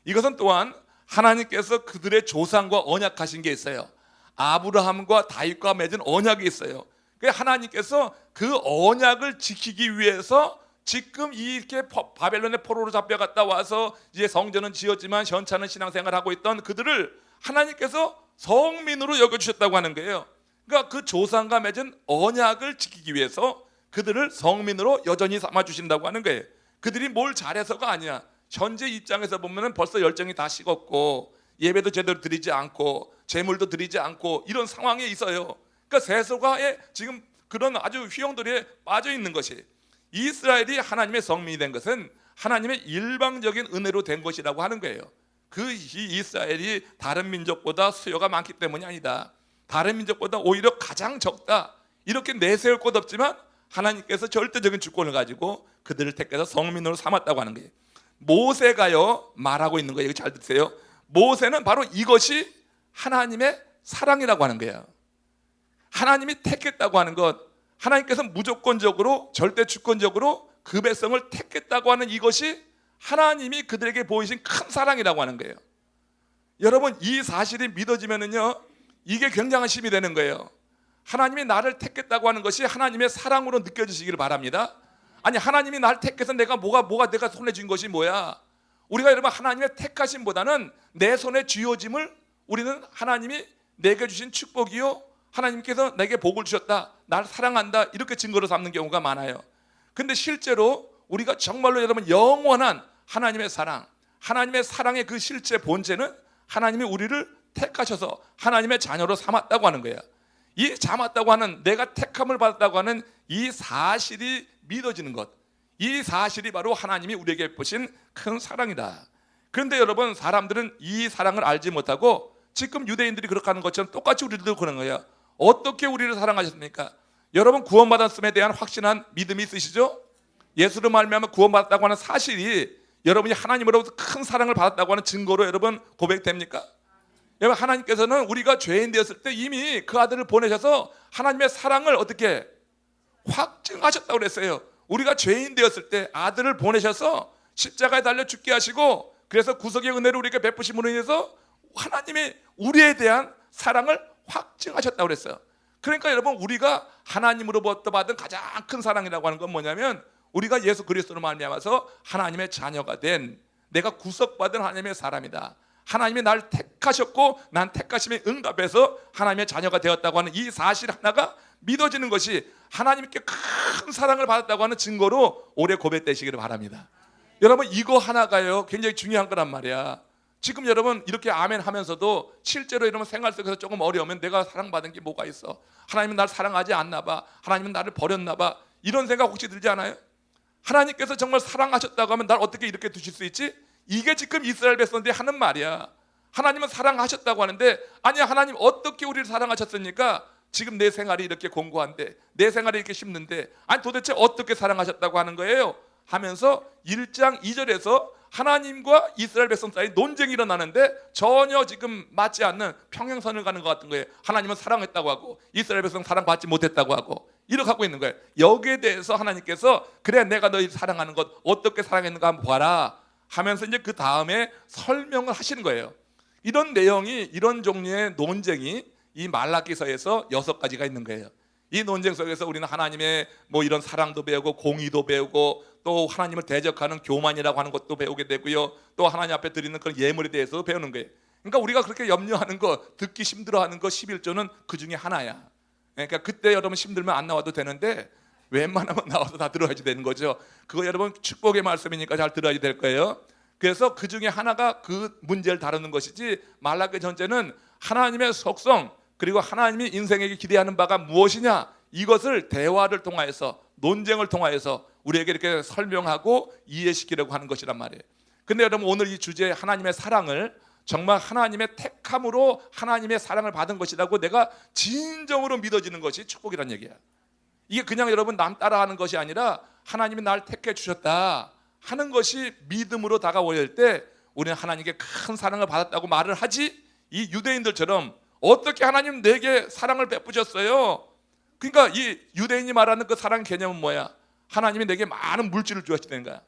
Speaker 1: 이것은 또한 하나님께서 그들의 조상과 언약하신 게 있어요. 아브라함과 다윗과 맺은 언약이 있어요. 하나님께서 그 언약을 지키기 위해서 지금 이렇게 바벨론의 포로로 잡혀갔다 와서 이제 성전은 지었지만 현찮은 신앙생활을 하고 있던 그들을 하나님께서 성민으로 여겨주셨다고 하는 거예요. 그러니까 그 조상과 맺은 언약을 지키기 위해서 그들을 성민으로 여전히 삼아주신다고 하는 거예요. 그들이 뭘 잘해서가 아니야. 현재 입장에서 보면 벌써 열정이 다 식었고 예배도 제대로 드리지 않고 제물도 드리지 않고 이런 상황에 있어요. 그러니까 세속화에 지금 그런 아주 휘영돌이에 빠져 있는 것이, 이스라엘이 하나님의 성민이 된 것은 하나님의 일방적인 은혜로 된 것이라고 하는 거예요. 그 이스라엘이 다른 민족보다 수요가 많기 때문이 아니다. 다른 민족보다 오히려 가장 적다. 이렇게 내세울 것 없지만 하나님께서 절대적인 주권을 가지고 그들을 택해서 성민으로 삼았다고 하는 거예요. 모세가요 말하고 있는 거예요. 잘 들으세요. 모세는 바로 이것이 하나님의 사랑이라고 하는 거예요. 하나님이 택했다고 하는 것, 하나님께서 무조건적으로 절대 주권적으로 그 백성을 택했다고 하는 이것이 하나님이 그들에게 보이신 큰 사랑이라고 하는 거예요. 여러분, 이 사실이 믿어지면은요 이게 굉장한 힘이 되는 거예요. 하나님이 나를 택했다고 하는 것이 하나님의 사랑으로 느껴지시기를 바랍니다. 아니, 하나님이 나를 택해서 내가 내가 손에 쥔 것이 뭐야? 우리가 여러분 하나님의 택하심보다는 내 손에 쥐어짐을 우리는 하나님이 내게 주신 축복이요, 하나님께서 내게 복을 주셨다, 나를 사랑한다, 이렇게 증거로 삼는 경우가 많아요. 근데 실제로 우리가 정말로 여러분 영원한 하나님의 사랑, 하나님의 사랑의 그 실제 본체는 하나님이 우리를 택하셔서 하나님의 자녀로 삼았다고 하는 거예요. 이 참았다고 하는, 내가 택함을 받았다고 하는 이 사실이 믿어지는 것, 이 사실이 바로 하나님이 우리에게 베푸신 큰 사랑이다. 그런데 여러분, 사람들은 이 사랑을 알지 못하고 지금 유대인들이 그렇게 하는 것처럼 똑같이 우리들도 그런 거예요. 어떻게 우리를 사랑하셨습니까? 여러분, 구원받았음에 대한 확신한 믿음이 있으시죠? 예수로 말미암아 구원받았다고 하는 사실이 여러분이 하나님으로부터 큰 사랑을 받았다고 하는 증거로 여러분 고백됩니까? 여러분, 하나님께서는 우리가 죄인 되었을 때 이미 그 아들을 보내셔서 하나님의 사랑을 어떻게 확증하셨다고 그랬어요. 우리가 죄인 되었을 때 아들을 보내셔서 십자가에 달려 죽게 하시고, 그래서 구속의 은혜를 우리에게 베푸심으로 인해서 하나님이 우리에 대한 사랑을 확증하셨다고 그랬어요. 그러니까 여러분, 우리가 하나님으로부터 받은 가장 큰 사랑이라고 하는 건 뭐냐면, 우리가 예수 그리스도로 말미암아서 하나님의 자녀가 된, 내가 구속받은 하나님의 사람이다. 하나님이 날 택하셨고 난 택하심에 응답해서 하나님의 자녀가 되었다고 하는 이 사실 하나가 믿어지는 것이 하나님께 큰 사랑을 받았다고 하는 증거로 오래 고백되시기를 바랍니다. 여러분, 이거 하나가요 굉장히 중요한 거란 말이야. 지금 여러분 이렇게 아멘 하면서도 실제로 여러분 생활 속에서 조금 어려우면, 내가 사랑받은 게 뭐가 있어? 하나님은 나를 사랑하지 않나 봐. 하나님은 나를 버렸나 봐. 이런 생각 혹시 들지 않아요? 하나님께서 정말 사랑하셨다고 하면 날 어떻게 이렇게 두실 수 있지? 이게 지금 이스라엘 백성들이 하는 말이야. 하나님은 사랑하셨다고 하는데, 아니 하나님 어떻게 우리를 사랑하셨습니까? 지금 내 생활이 이렇게 공고한데, 내 생활이 이렇게 힘든데, 아니 도대체 어떻게 사랑하셨다고 하는 거예요? 하면서 1장 2절에서 하나님과 이스라엘 백성 사이 논쟁이 일어나는데 전혀 지금 맞지 않는 평행선을 가는 것 같은 거예요. 하나님은 사랑했다고 하고 이스라엘 백성 사랑받지 못했다고 하고 이렇게 하고 있는 거예요. 여기에 대해서 하나님께서, 그래 내가 너희 사랑하는 것 어떻게 사랑했는가 한번 봐라 하면서 이제 그 다음에 설명을 하시는 거예요. 이런 내용이, 이런 종류의 논쟁이 이 말라기서에서 6가지가 있는 거예요. 이 논쟁 속에서 우리는 하나님의 뭐 이런 사랑도 배우고 공의도 배우고, 또 하나님을 대적하는 교만이라고 하는 것도 배우게 되고요, 또 하나님 앞에 드리는 그런 예물에 대해서도 배우는 거예요. 그러니까 우리가 그렇게 염려하는 거, 듣기 힘들어하는 거 11조는 그 중에 하나야. 그러니까 그때 여러분 힘들면 안 나와도 되는데 웬만하면 나와서 다 들어야지 되는 거죠. 그거 여러분 축복의 말씀이니까 잘 들어야 될 거예요. 그래서 그 중에 하나가 그 문제를 다루는 것이지, 말라기 전체는 하나님의 속성, 그리고 하나님이 인생에게 기대하는 바가 무엇이냐, 이것을 대화를 통하여서, 논쟁을 통하여서 우리에게 이렇게 설명하고 이해시키려고 하는 것이란 말이에요. 근데 여러분, 오늘 이 주제 하나님의 사랑을 정말 하나님의 택함으로 하나님의 사랑을 받은 것이라고 내가 진정으로 믿어지는 것이 축복이란 얘기야. 이게 그냥 여러분 남 따라하는 것이 아니라 하나님이 날 택해 주셨다 하는 것이 믿음으로 다가올 때 우리는 하나님께 큰 사랑을 받았다고 말을 하지, 이 유대인들처럼 어떻게 하나님 내게 사랑을 베푸셨어요? 그러니까 이 유대인이 말하는 그 사랑 개념은 뭐야? 하나님이 내게 많은 물질을 주어야 거야.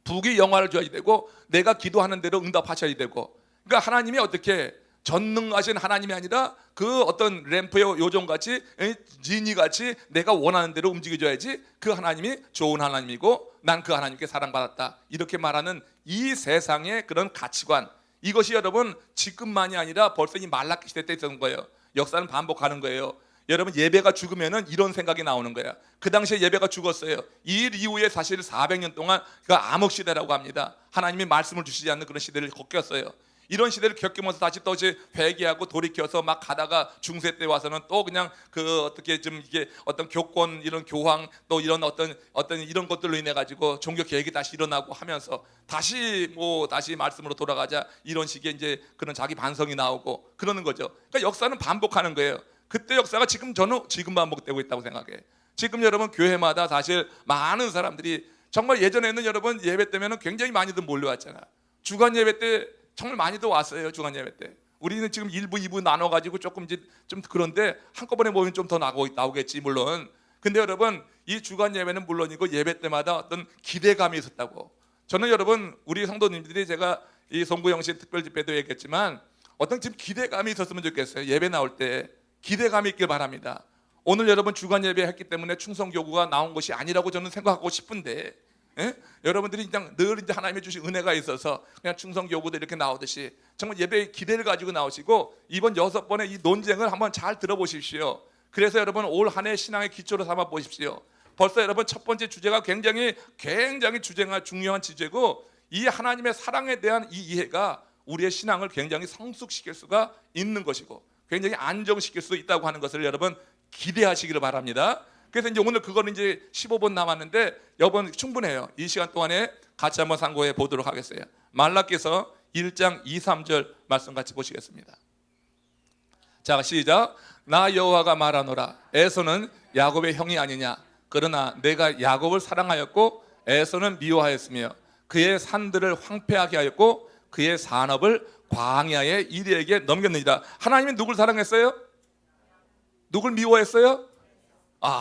Speaker 1: 부귀 영화를 줘야 되고, 내가 기도하는 대로 응답하셔야 되고. 그러니까 하나님이 어떻게 전능하신 하나님이 아니라 그 어떤 램프의 요정같이, 지니같이 내가 원하는 대로 움직여줘야지 그 하나님이 좋은 하나님이고 난 그 하나님께 사랑받았다, 이렇게 말하는 이 세상의 그런 가치관, 이것이 여러분 지금만이 아니라 벌써 이 말라기 시대 때 있었던 거예요. 역사는 반복하는 거예요. 여러분, 예배가 죽으면은 이런 생각이 나오는 거야. 그 당시에 예배가 죽었어요. 이 일 이후에 사실 400년 동안 그 암흑 시대라고 합니다. 하나님이 말씀을 주시지 않는 그런 시대를 겪었어요. 이런 시대를 겪으면서 다시 또 이제 회개하고 돌이켜서 막 가다가 중세 때 와서는 또 그냥 그 어떻게 좀 이게 어떤 교권, 이런 교황, 또 이런 어떤 이런 것들로 인해 가지고 종교 개혁이 다시 일어나고 하면서 다시 말씀으로 돌아가자, 이런 식의 이제 그런 자기 반성이 나오고 그러는 거죠. 그러니까 역사는 반복하는 거예요. 그때 역사가 저는 지금 반복되고 있다고 생각해. 지금 여러분 교회마다 사실 많은 사람들이, 정말 예전에는 여러분 예배 때면은 굉장히 많이들 몰려왔잖아. 주간 예배 때 정말 많이도 왔어요. 주간 예배 때 우리는 지금 1부 2부 나눠가지고 조금 이제 좀 그런데 한꺼번에 모이면 좀 더 나오겠지 물론. 근데 여러분 이 주간 예배는 물론이고 예배 때마다 어떤 기대감이 있었다고. 저는 여러분 우리 성도님들이, 제가 이 송구영신 특별 집회도 얘기했지만 어떤 지금 기대감이 있었으면 좋겠어요. 예배 나올 때 기대감이 있길 바랍니다. 오늘 여러분 주간 예배 했기 때문에 충성교구가 나온 것이 아니라고 저는 생각하고 싶은데, 여러분들이 그냥 늘 이제 하나님이 주신 은혜가 있어서 그냥 충성교구도 이렇게 나오듯이 정말 예배의 기대를 가지고 나오시고, 이번 6번의 이 논쟁을 한번 잘 들어보십시오. 그래서 여러분 올 한 해 신앙의 기초로 삼아 보십시오. 벌써 여러분 첫 번째 주제가 굉장히 주제가 중요한 주제고, 이 하나님의 사랑에 대한 이 이해가 우리의 신앙을 굉장히 성숙시킬 수가 있는 것이고, 굉장히 안정시킬 수 있다고 하는 것을 여러분 기대하시기를 바랍니다. 그래서 이제 오늘 그거는 이제 15분 남았는데 여러분 충분해요. 이 시간 동안에 같이 한번 상고해 보도록 하겠어요. 말라기서 1장 2, 3절 말씀 같이 보시겠습니다. 자, 시작. 나 여호와가 말하노라. 에서는 야곱의 형이 아니냐. 그러나 내가 야곱을 사랑하였고 에서는 미워하였으며 그의 산들을 황폐하게 하였고 그의 산업을 광야의 이리에게 넘겼느니라. 하나님이 누굴 사랑했어요? 누굴 미워했어요?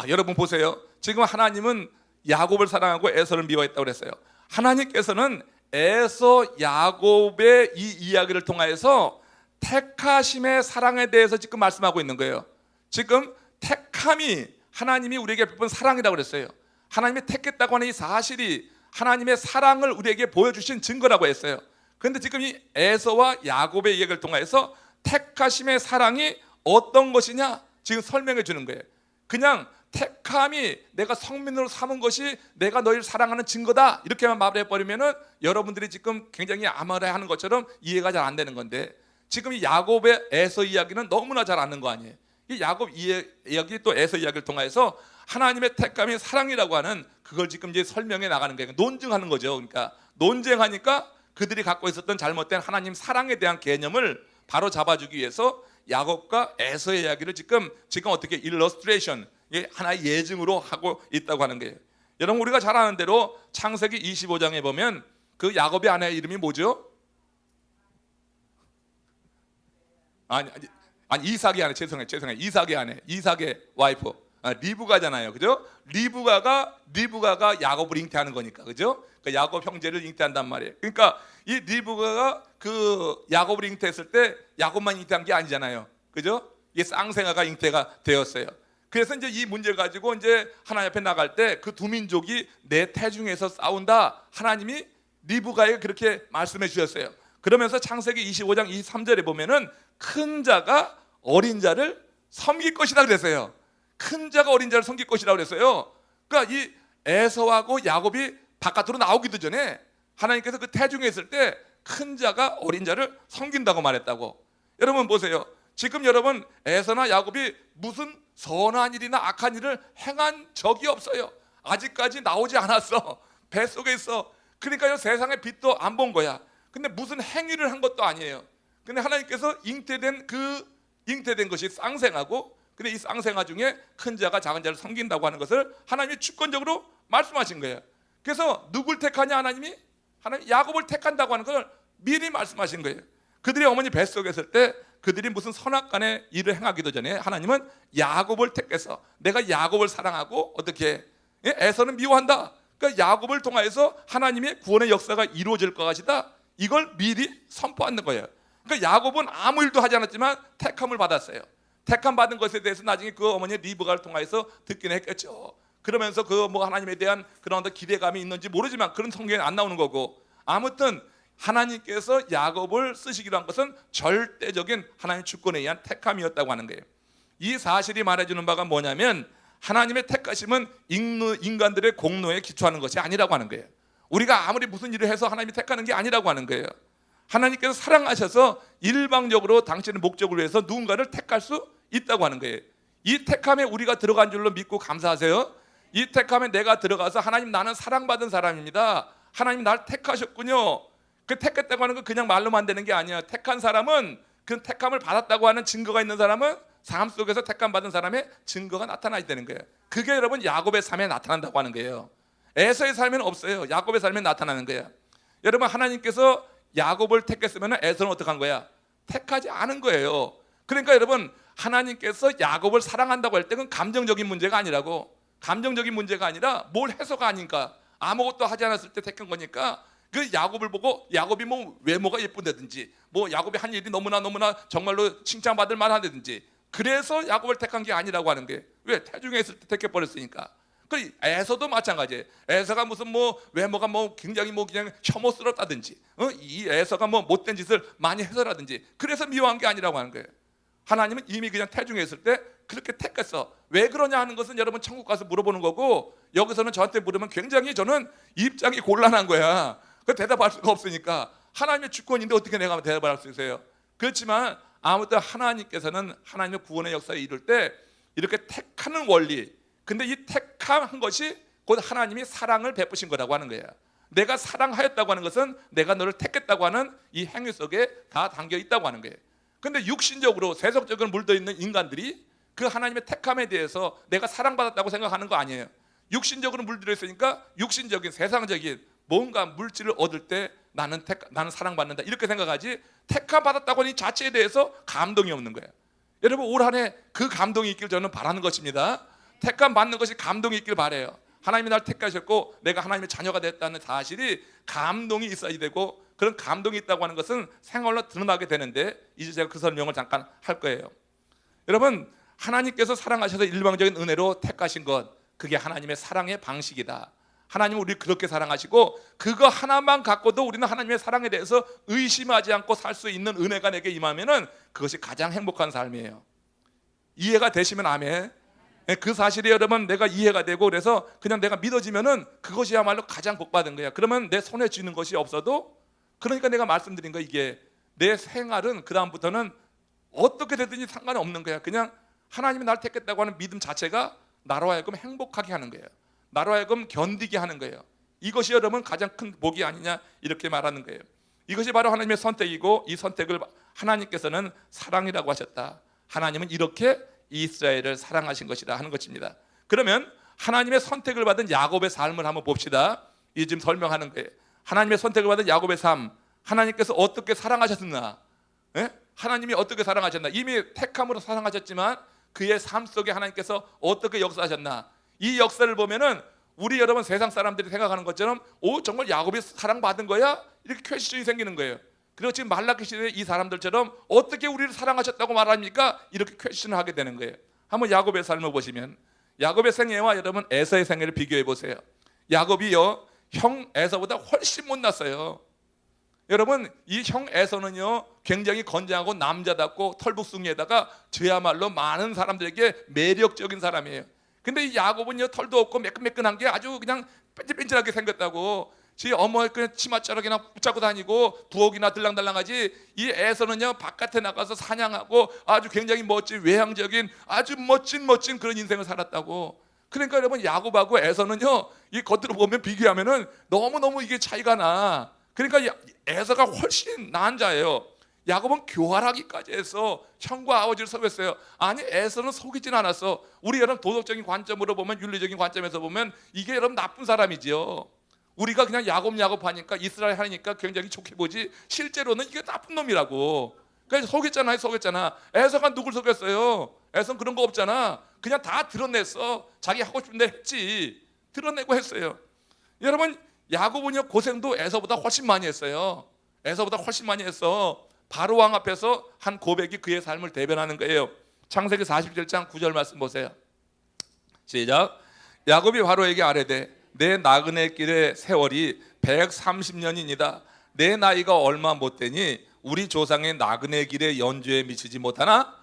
Speaker 1: 여러분 보세요. 지금 하나님은 야곱을 사랑하고 에서를 미워했다고 그랬어요. 하나님께서는 에서 야곱의 이 이야기를 통해서 택하심의 사랑에 대해서 지금 말씀하고 있는 거예요. 지금 택함이 하나님이 우리에게 베푼 사랑이라고 그랬어요. 하나님이 택했다고 하는 이 사실이 하나님의 사랑을 우리에게 보여주신 증거라고 했어요. 그런데 지금 이 에서와 야곱의 이야기를 통해서 택하심의 사랑이 어떤 것이냐 지금 설명해 주는 거예요. 그냥 택함이 내가 성민으로 삼은 것이 내가 너희를 사랑하는 증거다 이렇게만 말해버리면은 여러분들이 지금 굉장히 아무래하는 것처럼 이해가 잘 안 되는 건데, 지금 이 야곱의 에서 이야기는 너무나 잘 아는 거 아니에요. 이 야곱 이야기 또 에서 이야기를 통해서 하나님의 택함이 사랑이라고 하는 그걸 지금 이제 설명해 나가는 거예요. 논증하는 거죠. 그러니까 논쟁하니까 그들이 갖고 있었던 잘못된 하나님 사랑에 대한 개념을 바로 잡아주기 위해서 야곱과 에서의 이야기를 지금 어떻게 일러스트레이션, 하나의 예증으로 하고 있다고 하는 거예요. 여러분 우리가 잘 아는 대로 창세기 25장에 보면 그 야곱의 아내 이름이 뭐죠? 아니 이삭의 아내, 죄송해요. 이삭의 아내, 이삭의 와이프 리브가잖아요, 그죠? 리브가가 야곱을 잉태하는 거니까, 그죠? 그러니까 야곱 형제를 잉태한단 말이에요. 그러니까 이 리브가가 그 야곱을 잉태했을 때 야곱만 잉태한 게 아니잖아요, 그죠? 이 쌍생아가 잉태가 되었어요. 그래서 이제 이 문제를 가지고 이제 하나님 앞에 나갈 때 그 두 민족이 내 태중에서 싸운다. 하나님이 리브가에게 그렇게 말씀해 주셨어요. 그러면서 창세기 25장 23절에 보면은 큰 자가 어린 자를 섬길 것이다 그랬어요. 큰 자가 어린 자를 섬길 것이라 그랬어요. 그러니까 이 에서하고 야곱이 바깥으로 나오기도 전에 하나님께서 그 태중에 있을 때 큰 자가 어린 자를 섬긴다고 말했다고. 여러분 보세요. 지금 여러분 에서나 야곱이 무슨 선한 일이나 악한 일을 행한 적이 없어요. 아직까지 나오지 않았어. 뱃속에 있어. 그러니까 세상의 빛도 안 본 거야. 근데 무슨 행위를 한 것도 아니에요. 근데 하나님께서 잉태된 것이 쌍생아고, 근데 이 쌍생아 중에 큰 자가 작은 자를 섬긴다고 하는 것을 하나님이 주권적으로 말씀하신 거예요. 그래서 누굴 택하냐 하나님 야곱을 택한다고 하는 걸 미리 말씀하신 거예요. 그들이 어머니 뱃속에 있을 때 그들이 무슨 선악간의 일을 행하기도 전에 하나님은 야곱을 택해서 내가 야곱을 사랑하고 어떻게 에서는 미워한다. 그러니까 야곱을 통하여서 하나님의 구원의 역사가 이루어질 것이다. 이걸 미리 선포하는 거예요. 그러니까 야곱은 아무 일도 하지 않았지만 택함을 받았어요. 택함 받은 것에 대해서 나중에 그 어머니 리브가를 통해서 듣긴 했겠죠. 그러면서 그 하나님에 대한 그런 기대감이 있는지 모르지만 그런 성경에 안 나오는 거고, 아무튼 하나님께서 야곱을 쓰시기로 한 것은 절대적인 하나님 주권에 의한 택함이었다고 하는 거예요. 이 사실이 말해주는 바가 뭐냐면 하나님의 택하심은 인간들의 공로에 기초하는 것이 아니라고 하는 거예요. 우리가 아무리 무슨 일을 해서 하나님이 택하는 게 아니라고 하는 거예요. 하나님께서 사랑하셔서 일방적으로 당신의 목적을 위해서 누군가를 택할 수 있다고 하는 거예요. 이 택함에 우리가 들어간 줄로 믿고 감사하세요. 이 택함에 내가 들어가서 하나님 나는 사랑받은 사람입니다. 하나님 날 택하셨군요. 그 택했다고 하는 건 그냥 말로만 되는 게 아니야. 택한 사람은 그 택함을 받았다고 하는 증거가 있는 사람은 삶 속에서 택함 받은 사람의 증거가 나타나야 되는 거예요. 그게 여러분 야곱의 삶에 나타난다고 하는 거예요. 에서의 삶에는 없어요. 야곱의 삶에 나타나는 거예요. 여러분 하나님께서 야곱을 택했으면 에서는 어떻게 한 거야? 택하지 않은 거예요. 그러니까 여러분 하나님께서 야곱을 사랑한다고 할 때 그건 감정적인 문제가 아니라고. 감정적인 문제가 아니라 뭘 해서가 아닌가. 아무것도 하지 않았을 때 택한 거니까 그 야곱을 보고 야곱이 외모가 예쁜다든지 야곱이 한 일이 너무나 정말로 칭찬받을 만하다든지 그래서 야곱을 택한 게 아니라고 하는 게, 왜? 태중에 있을 때 택해버렸으니까. 그 에서도 마찬가지예요. 에서가 무슨 외모가 굉장히 그냥 혐오스럽다든지 이 에서가 못된 짓을 많이 해서라든지 그래서 미워한 게 아니라고 하는 거예요. 하나님은 이미 그냥 태중에 있을 때 그렇게 택했어. 왜 그러냐 하는 것은 여러분 천국 가서 물어보는 거고, 여기서는 저한테 물으면 굉장히 저는 입장이 곤란한 거야. 그 대답할 수가 없으니까. 하나님의 주권인데 어떻게 내가 대답을 할 수 있어요? 그렇지만 아무튼 하나님께서는 하나님의 구원의 역사에 이룰 때 이렇게 택하는 원리, 근데 이 택한 것이 곧 하나님이 사랑을 베푸신 거라고 하는 거예요. 내가 사랑하였다고 하는 것은 내가 너를 택했다고 하는 이 행위 속에 다 담겨 있다고 하는 거예요. 근데 육신적으로 세속적으로 물들어 있는 인간들이 그 하나님의 택함에 대해서 내가 사랑받았다고 생각하는 거 아니에요. 육신적으로 물들어 있으니까 육신적인 세상적인 뭔가 물질을 얻을 때 나는 사랑받는다 이렇게 생각하지, 택함 받았다고 하는 이 자체에 대해서 감동이 없는 거예요. 여러분 올 한 해 그 감동이 있길 저는 바라는 것입니다. 택함 받는 것이 감동이 있길 바라요. 하나님이 날 택하셨고 내가 하나님의 자녀가 됐다는 사실이 감동이 있어야 되고, 그런 감동이 있다고 하는 것은 생활로 드러나게 되는데, 이제 제가 그 설명을 잠깐 할 거예요. 여러분 하나님께서 사랑하셔서 일방적인 은혜로 택하신 것, 그게 하나님의 사랑의 방식이다. 하나님은 우리를 그렇게 사랑하시고 그거 하나만 갖고도 우리는 하나님의 사랑에 대해서 의심하지 않고 살 수 있는 은혜가 내게 임하면은 그것이 가장 행복한 삶이에요. 이해가 되시면 아멘. 그 사실이 여러분 내가 이해가 되고 그래서 그냥 내가 믿어지면은 그것이야말로 가장 복받은 거야. 그러면 내 손에 쥐는 것이 없어도, 그러니까 내가 말씀드린 거, 이게 내 생활은 그 다음부터는 어떻게 되든지 상관이 없는 거야. 그냥 하나님이 날 택했다고 하는 믿음 자체가 나로 하여금 행복하게 하는 거예요. 나로 하여금 견디게 하는 거예요. 이것이 여러분 가장 큰 복이 아니냐 이렇게 말하는 거예요. 이것이 바로 하나님의 선택이고, 이 선택을 하나님께서는 사랑이라고 하셨다. 하나님은 이렇게 이스라엘을 사랑하신 것이다 하는 것입니다. 그러면 하나님의 선택을 받은 야곱의 삶을 한번 봅시다. 이 지금 설명하는 거예요. 하나님의 선택을 받은 야곱의 삶, 하나님께서 어떻게 사랑하셨나? 하나님이 어떻게 사랑하셨나? 이미 택함으로 사랑하셨지만 그의 삶 속에 하나님께서 어떻게 역사하셨나? 이 역사를 보면은 우리 여러분 세상 사람들이 생각하는 것처럼 정말 야곱이 사랑받은 거야? 이렇게 퀘스천이 생기는 거예요. 그리고 지금 말라기 시대의 이 사람들처럼 어떻게 우리를 사랑하셨다고 말합니까? 이렇게 퀘스천을 하게 되는 거예요. 한번 야곱의 삶을 보시면 야곱의 생애와 여러분 에서의 생애를 비교해 보세요. 야곱이요 형 에서보다 훨씬 못났어요. 여러분 이 형 에서는요 굉장히 건장하고 남자답고 털북숭이에다가 저야말로 많은 사람들에게 매력적인 사람이에요. 근데 이 야곱은요 털도 없고 매끈매끈한 게 아주 그냥 뺀질뺀질하게 생겼다고, 지 어머 그냥 치맛자락이나 붙잡고 다니고 부엌이나 들랑달랑하지, 이 에서는요 바깥에 나가서 사냥하고 아주 굉장히 멋진 외향적인 아주 멋진 그런 인생을 살았다고. 그러니까 여러분 야곱하고 에서는요 이 겉으로 보면 비교하면은 너무너무 이게 차이가 나. 그러니까 에서가 훨씬 나은 자예요. 야곱은 교활하기까지 해서 형과 아버지를 속였어요. 아니 에서는 속이진 않았어. 우리 여러분 도덕적인 관점으로 보면, 윤리적인 관점에서 보면 이게 여러분 나쁜 사람이지요. 우리가 그냥 야곱 하니까 이스라엘 하니까 굉장히 좋게 보지, 실제로는 이게 나쁜 놈이라고. 그래서 속였잖아. 에서가 누굴 속였어요? 에서는 그런 거 없잖아. 그냥 다 드러냈어. 자기 하고 싶은 대로 했지. 드러내고 했어요. 여러분 야곱은요 고생도 에서보다 훨씬 많이 했어요. 에서보다 훨씬 많이 했어. 바로 왕 앞에서 한 고백이 그의 삶을 대변하는 거예요. 창세기 47장 9절 말씀 보세요. 시작. 야곱이 바로에게 아뢰되 내 나그네 길의 세월이 130년이니이다. 내 나이가 얼마 못되니 우리 조상의 나그네 길의 연주에 미치지 못하나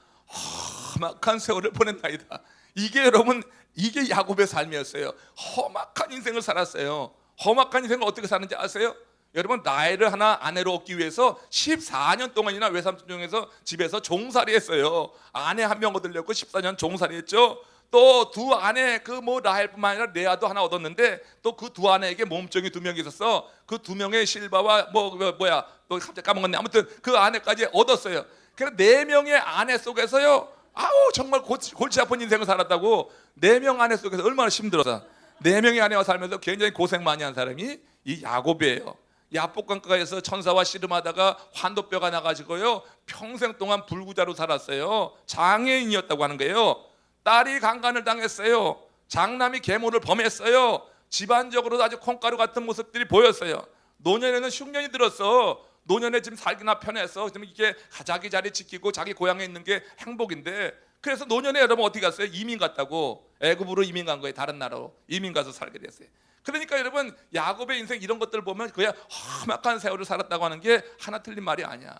Speaker 1: 험악한 세월을 보냈나이다. 이게 여러분 이게 야곱의 삶이었어요. 험악한 인생을 살았어요. 험악한 인생을 어떻게 사는지 아세요? 여러분 나이를 하나 아내로 얻기 위해서 14년 동안이나 외삼촌 중에서 집에서 종살이 했어요. 아내 한 명 얻으려고 14년 종살이 했죠. 또 두 아내 그 라헬뿐만 아니라 레아도 하나 얻었는데 또 그 두 아내에게 몸종이 두 명이 있었어. 그 두 명의 실바와 또 갑자기 까먹었네. 아무튼 그 아내까지 얻었어요. 그래서 네 명의 아내 속에서요 정말 골치 아픈 인생을 살았다고. 네 명 아내 속에서 얼마나 힘들었어. 네 명의 아내와 살면서 굉장히 고생 많이 한 사람이 이 야곱이에요. 야복강가에서 천사와 씨름하다가 환도뼈가 나가지고요 평생 동안 불구자로 살았어요. 장애인이었다고 하는 거예요. 딸이 강간을 당했어요. 장남이 계모를 범했어요. 집안적으로도 아주 콩가루 같은 모습들이 보였어요. 노년에는 흉년이 들었어. 노년에 지금 살기나 편해서 지금 이게 자기 자리 지키고 자기 고향에 있는 게 행복인데, 그래서 노년에 여러분 어디 갔어요? 이민 갔다고. 애굽으로 이민 간 거예요. 다른 나라로 이민 가서 살게 됐어요. 그러니까 여러분 야곱의 인생 이런 것들을 보면 그야 험악한 세월을 살았다고 하는 게 하나 틀린 말이 아니야.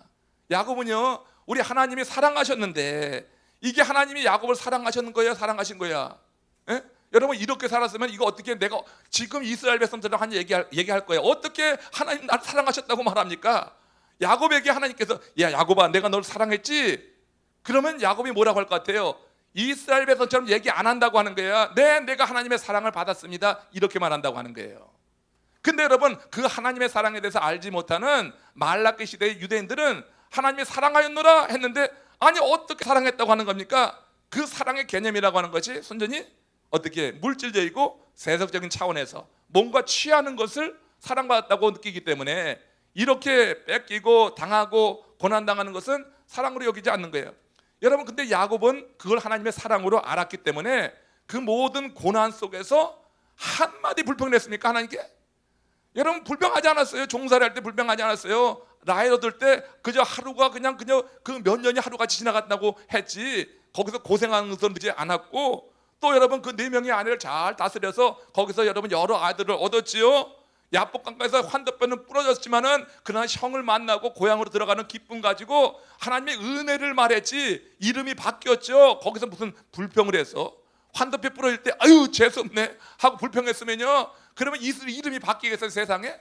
Speaker 1: 야곱은요 우리 하나님이 사랑하셨는데, 이게 하나님이 야곱을 사랑하셨는 거야, 사랑하신 거야? 에? 여러분 이렇게 살았으면 이거 어떻게 내가 지금 이스라엘 백성들랑 한 얘기할 거야. 어떻게 하나님 나를 사랑하셨다고 말합니까? 야곱에게 하나님께서 야 야곱아 내가 너를 사랑했지? 그러면 야곱이 뭐라고 할 것 같아요? 이스라엘 백성처럼 얘기 안 한다고 하는 거예요. 네, 내가 하나님의 사랑을 받았습니다, 이렇게 말한다고 하는 거예요. 근데 여러분, 그 하나님의 사랑에 대해서 알지 못하는 말라기 시대의 유대인들은 하나님이 사랑하였노라 했는데, 아니 어떻게 사랑했다고 하는 겁니까? 그 사랑의 개념이라고 하는 것이 순전히 어떻게 물질적이고 세속적인 차원에서 뭔가 취하는 것을 사랑받았다고 느끼기 때문에 이렇게 뺏기고 당하고 고난당하는 것은 사랑으로 여기지 않는 거예요. 여러분, 근데 야곱은 그걸 하나님의 사랑으로 알았기 때문에 그 모든 고난 속에서 한마디 불평을 했습니까? 하나님께? 여러분, 불평하지 않았어요. 종살이 할 때 불평하지 않았어요. 라헬 얻을 때 그저 하루가 그냥 그 몇 년이 하루같이 지나갔다고 했지, 거기서 고생하는 것은 느지 않았고, 또 여러분 그 4명의 아내를 잘 다스려서 거기서 여러분 여러 아들을 얻었지요. 야복 강가에서 환도뼈는 부러졌지만은 그러나 형을 만나고 고향으로 들어가는 기쁨 가지고 하나님의 은혜를 말했지, 이름이 바뀌었죠. 거기서 무슨 불평을 해서 환도뼈 부러질 때 아유 재수없네 하고 불평했으면요, 그러면 이름이 바뀌겠어요? 세상에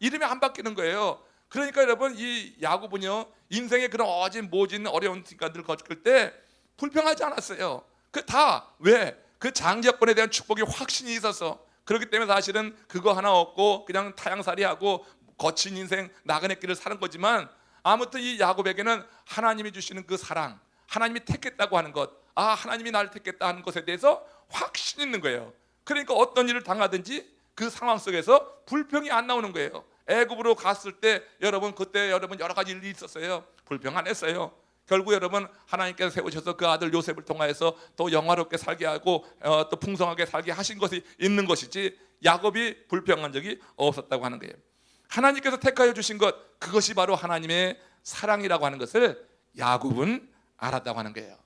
Speaker 1: 이름이 안 바뀌는 거예요. 그러니까 여러분, 이 야곱은요, 인생의 그런 모진 어려운 순간들을 겪을 때 불평하지 않았어요. 그 다 왜? 그 장자권에 대한 축복이 확신이 있어서 그렇기 때문에 사실은 그거 하나 없고 그냥 타양살이하고 거친 인생 나그네 길을 사는 거지만, 아무튼 이 야곱에게는 하나님이 주시는 그 사랑, 하나님이 택했다고 하는 것, 하나님이 나를 택했다 하는 것에 대해서 확신이 있는 거예요. 그러니까 어떤 일을 당하든지 그 상황 속에서 불평이 안 나오는 거예요. 애굽으로 갔을 때 여러분, 그때 여러분 여러 가지 일이 있었어요. 불평 안 했어요. 결국 여러분, 하나님께서 세우셔서 그 아들 요셉을 통하여서 또 영화롭게 살게 하고 또 풍성하게 살게 하신 것이 있는 것이지, 야곱이 불평한 적이 없었다고 하는 거예요. 하나님께서 택하여 주신 것, 그것이 바로 하나님의 사랑이라고 하는 것을 야곱은 알았다고 하는 거예요.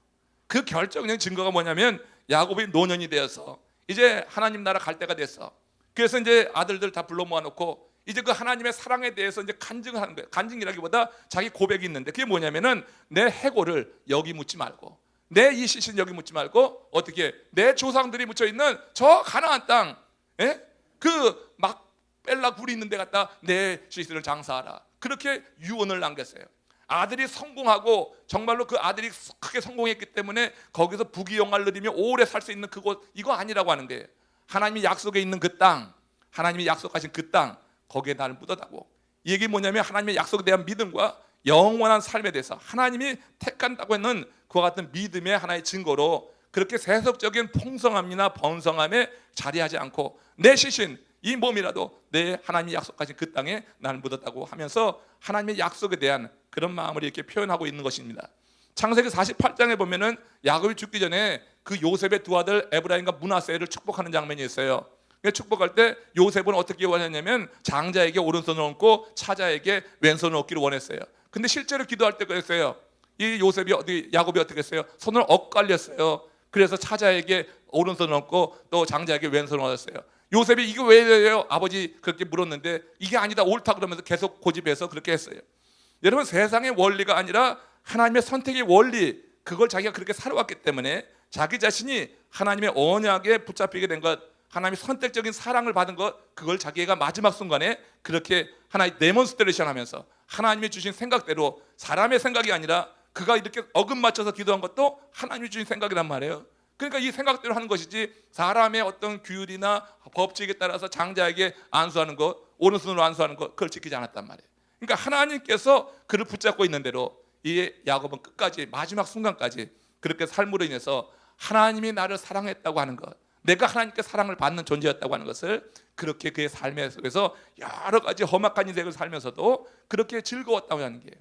Speaker 1: 그 결정적인 증거가 뭐냐면, 야곱이 노년이 되어서 이제 하나님 나라 갈 때가 됐어. 그래서 이제 아들들 다 불러 모아놓고 이제 그 하나님의 사랑에 대해서 이제 간증하는 거예요. 간증이라기보다 자기 고백이 있는데, 그게 뭐냐면은 내 해골을 여기 묻지 말고, 내 이 시신 여기 묻지 말고, 어떻게 내 조상들이 묻혀 있는 저 가나안 땅, 그 막벨라 굴이 있는 데 갖다 내 시신을 장사하라, 그렇게 유언을 남겼어요. 아들이 성공하고 정말로 그 아들이 크게 성공했기 때문에 거기서 부귀영화를 누리며 오래 살 수 있는 그곳, 이거 아니라고 하는 거예요. 하나님이 약속에 있는 그 땅, 하나님이 약속하신 그 땅, 거기에 나를 묻어다고. 이게 뭐냐면 하나님의 약속에 대한 믿음과 영원한 삶에 대해서 하나님이 택한다고 했는 그와 같은 믿음의 하나의 증거로, 그렇게 세속적인 풍성함이나 번성함에 자리하지 않고 내 시신, 이 몸이라도 내 하나님이 약속하신 그 땅에 나를 묻었다고 하면서 하나님의 약속에 대한 그런 마음을 이렇게 표현하고 있는 것입니다. 창세기 48장에 보면은 야곱이 죽기 전에 그 요셉의 두 아들 에브라임과 므낫세를 축복하는 장면이 있어요. 축복할 때 요셉은 어떻게 원했냐면 장자에게 오른손을 얹고 차자에게 왼손을 얹기를 원했어요. 근데 실제로 기도할 때 그랬어요. 이 야곱이 어떻게 했어요? 손을 엇갈렸어요. 그래서 차자에게 오른손을 얹고 또 장자에게 왼손을 얹었어요. 요셉이 이게 왜 이래요? 아버지 그렇게 물었는데 이게 아니다, 옳다 그러면서 계속 고집해서 그렇게 했어요. 여러분, 세상의 원리가 아니라 하나님의 선택의 원리, 그걸 자기가 그렇게 살아왔기 때문에 자기 자신이 하나님의 언약에 붙잡히게 된 것, 하나님의 선택적인 사랑을 받은 것, 그걸 자기가 마지막 순간에 그렇게 하나의 데몬스트레이션 하면서 하나님이 주신 생각대로, 사람의 생각이 아니라 그가 이렇게 어긋맞춰서 기도한 것도 하나님이 주신 생각이란 말이에요. 그러니까 이 생각대로 하는 것이지, 사람의 어떤 규율이나 법칙에 따라서 장자에게 안수하는 것, 오른손으로 안수하는 것, 그걸 지키지 않았단 말이에요. 그러니까 하나님께서 그를 붙잡고 있는 대로 이 야곱은 끝까지, 마지막 순간까지 그렇게 삶으로 인해서 하나님이 나를 사랑했다고 하는 것, 내가 하나님께 사랑을 받는 존재였다고 하는 것을, 그렇게 그의 삶의 속에서 여러 가지 험악한 인생을 살면서도 그렇게 즐거웠다고 하는 게요.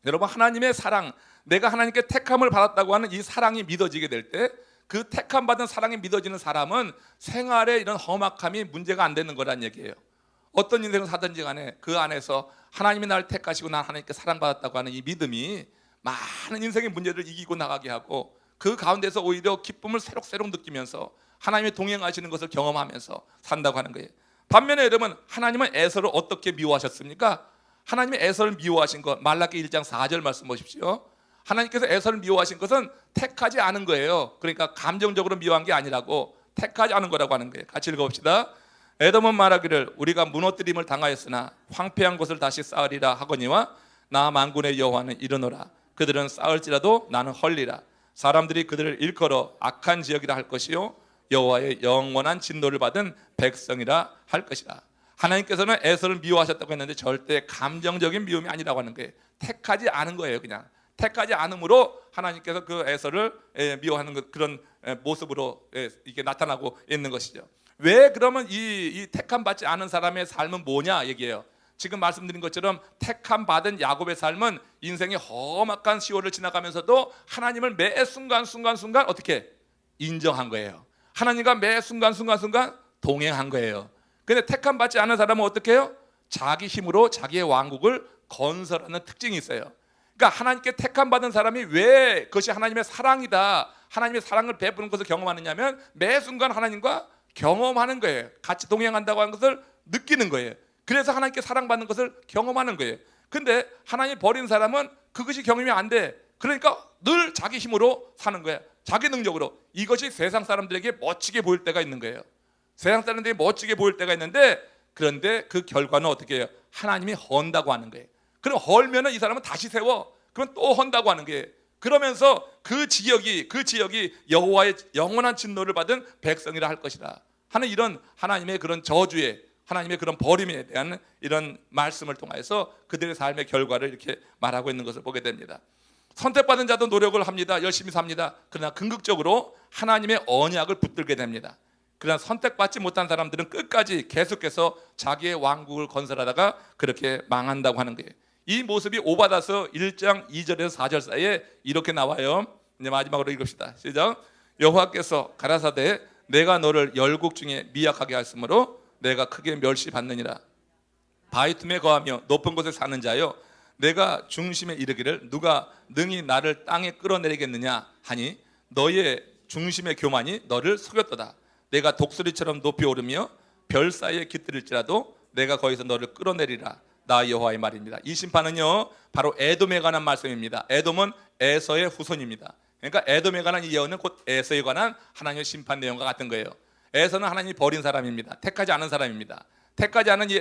Speaker 1: 여러분, 하나님의 사랑, 내가 하나님께 택함을 받았다고 하는 이 사랑이 믿어지게 될 때, 그 택함 받은 사랑이 믿어지는 사람은 생활에 이런 험악함이 문제가 안 되는 거란 얘기예요. 어떤 인생을 사든지 간에 그 안에서 하나님이 나를 택하시고 난 하나님께 사랑받았다고 하는 이 믿음이 많은 인생의 문제를 이기고 나가게 하고, 그 가운데서 오히려 기쁨을 새록새록 느끼면서 하나님의 동행하시는 것을 경험하면서 산다고 하는 거예요. 반면에 여러분, 하나님은 에서를 어떻게 미워하셨습니까? 하나님의 에서를 미워하신 것, 말라기 1장 4절 말씀 보십시오. 하나님께서 에서를 미워하신 것은 택하지 않은 거예요. 그러니까 감정적으로 미워한 게 아니라고, 택하지 않은 거라고 하는 거예요. 같이 읽어봅시다. 에돔은 말하기를 우리가 무너뜨림을 당하였으나 황폐한 곳을 다시 쌓으리라 하거니와 나 만군의 여호와는 이르노라, 그들은 싸울지라도 나는 헐리라. 사람들이 그들을 일컬어 악한 지역이라 할 것이요 여호와의 영원한 진노를 받은 백성이라 할 것이라. 하나님께서는 에서를 미워하셨다고 했는데 절대 감정적인 미움이 아니라고 하는 거예요. 택하지 않은 거예요. 그냥 택하지 않음으로 하나님께서 그 에서를 미워하는 그런 모습으로 이게 나타나고 있는 것이죠. 왜 그러면 이 택함 받지 않은 사람의 삶은 뭐냐 얘기해요. 지금 말씀드린 것처럼 택함 받은 야곱의 삶은 인생의 험악한 시월을 지나가면서도 하나님을 매 순간 어떻게 인정한 거예요. 하나님과 매 순간 동행한 거예요. 근데 택함 받지 않은 사람은 어떻게 해요? 자기 힘으로 자기의 왕국을 건설하는 특징이 있어요. 그러니까 하나님께 택함 받은 사람이 왜 그것이 하나님의 사랑이다, 하나님의 사랑을 베푸는 것을 경험하느냐면 매 순간 하나님과 경험하는 거예요. 같이 동행한다고 하는 것을 느끼는 거예요. 그래서 하나님께 사랑받는 것을 경험하는 거예요. 근데 하나님 버린 사람은 그것이 경험이 안 돼. 그러니까 늘 자기 힘으로 사는 거야. 자기 능력으로. 이것이 세상 사람들에게 멋지게 보일 때가 있는 거예요. 세상 사람들이 멋지게 보일 때가 있는데, 그런데 그 결과는 어떻게 해요? 하나님이 헌다고 하는 거예요. 그럼 헐면은 이 사람은 다시 세워. 그러면 또 헌다고 하는 거예요. 그러면서 그 지역이 여호와의 영원한 진노를 받은 백성이라 할 것이다 하는 이런 하나님의 그런 저주에, 하나님의 그런 버림에 대한 이런 말씀을 통해서 그들의 삶의 결과를 이렇게 말하고 있는 것을 보게 됩니다. 선택받은 자도 노력을 합니다. 열심히 삽니다. 그러나 궁극적으로 하나님의 언약을 붙들게 됩니다. 그러나 선택받지 못한 사람들은 끝까지 계속해서 자기의 왕국을 건설하다가 그렇게 망한다고 하는 거예요. 이 모습이 오바다서 1장 2절에서 4절 사이에 이렇게 나와요. 이제 마지막으로 읽읍시다. 시작. 여호와께서 가라사대 내가 너를 열국 중에 미약하게 하였으므로 내가 크게 멸시받느니라. 바위 틈에 거하며 높은 곳에 사는 자여, 내가 중심에 이르기를 누가 능히 나를 땅에 끌어내리겠느냐 하니 너의 중심의 교만이 너를 속였도다. 내가 독수리처럼 높이 오르며 별 사이에 깃들일지라도 내가 거기서 너를 끌어내리라. 나 여호와의 말입니다. 이 심판은요 바로 에돔에 관한 말씀입니다. 에돔은 에서의 후손입니다. 그러니까 에돔에 관한 이 예언은 곧 에서에 관한 하나님의 심판 내용과 같은 거예요. 에서는 하나님이 버린 사람입니다. 택하지 않은 사람입니다. 택하지 않은 이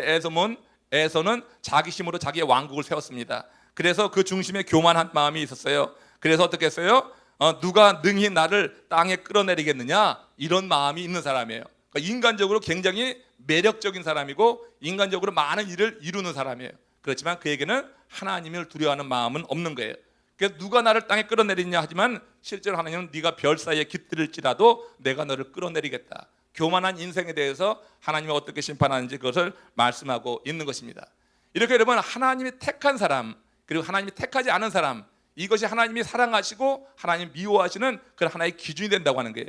Speaker 1: 에서는 자기 힘으로 자기의 왕국을 세웠습니다. 그래서 그 중심에 교만한 마음이 있었어요. 그래서 어떻게 했어요? 누가 능히 나를 땅에 끌어내리겠느냐, 이런 마음이 있는 사람이에요. 그러니까 인간적으로 굉장히 매력적인 사람이고 인간적으로 많은 일을 이루는 사람이에요. 그렇지만 그에게는 하나님을 두려워하는 마음은 없는 거예요. 그래서 누가 나를 땅에 끌어내리냐 하지만 실제로 하나님은 네가 별 사이에 깃들일지라도 내가 너를 끌어내리겠다. 교만한 인생에 대해서 하나님이 어떻게 심판하는지 그것을 말씀하고 있는 것입니다. 이렇게 여러분, 하나님이 택한 사람 그리고 하나님이 택하지 않은 사람, 이것이 하나님이 사랑하시고 하나님 미워하시는 그런 하나의 기준이 된다고 하는 거예요.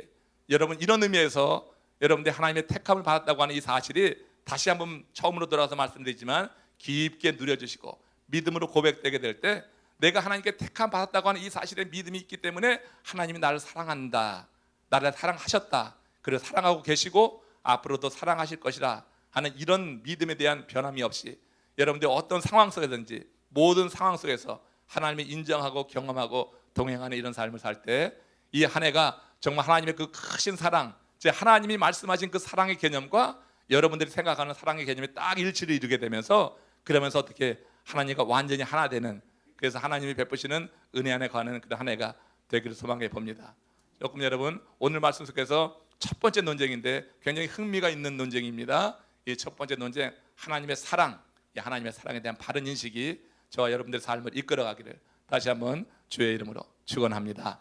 Speaker 1: 여러분, 이런 의미에서 여러분들이 하나님의 택함을 받았다고 하는 이 사실이 다시 한번 처음으로 돌아와서 말씀드리지만 깊게 누려주시고 믿음으로 고백되게 될 때, 내가 하나님께 택함 받았다고 하는 이 사실에 믿음이 있기 때문에 하나님이 나를 사랑한다, 나를 사랑하셨다, 그리고 사랑하고 계시고 앞으로도 사랑하실 것이라 하는 이런 믿음에 대한 변함이 없이 여러분들 어떤 상황 속에든지 모든 상황 속에서 하나님을 인정하고 경험하고 동행하는 이런 삶을 살 때 이 한 해가 정말 하나님의 그 크신 사랑, 제 하나님이 말씀하신 그 사랑의 개념과 여러분들이 생각하는 사랑의 개념이 딱 일치를 이루게 되면서, 그러면서 어떻게 하나님과 완전히 하나 되는, 그래서 하나님이 베푸시는 은혜 안에 가는 그런 한 해가 되기를 소망해 봅니다. 조금 여러분, 오늘 말씀 속에서 첫 번째 논쟁인데 굉장히 흥미가 있는 논쟁입니다. 이 첫 번째 논쟁, 하나님의 사랑, 이 하나님의 사랑에 대한 바른 인식이 저와 여러분들의 삶을 이끌어가기를 다시 한번 주의 이름으로 축원합니다.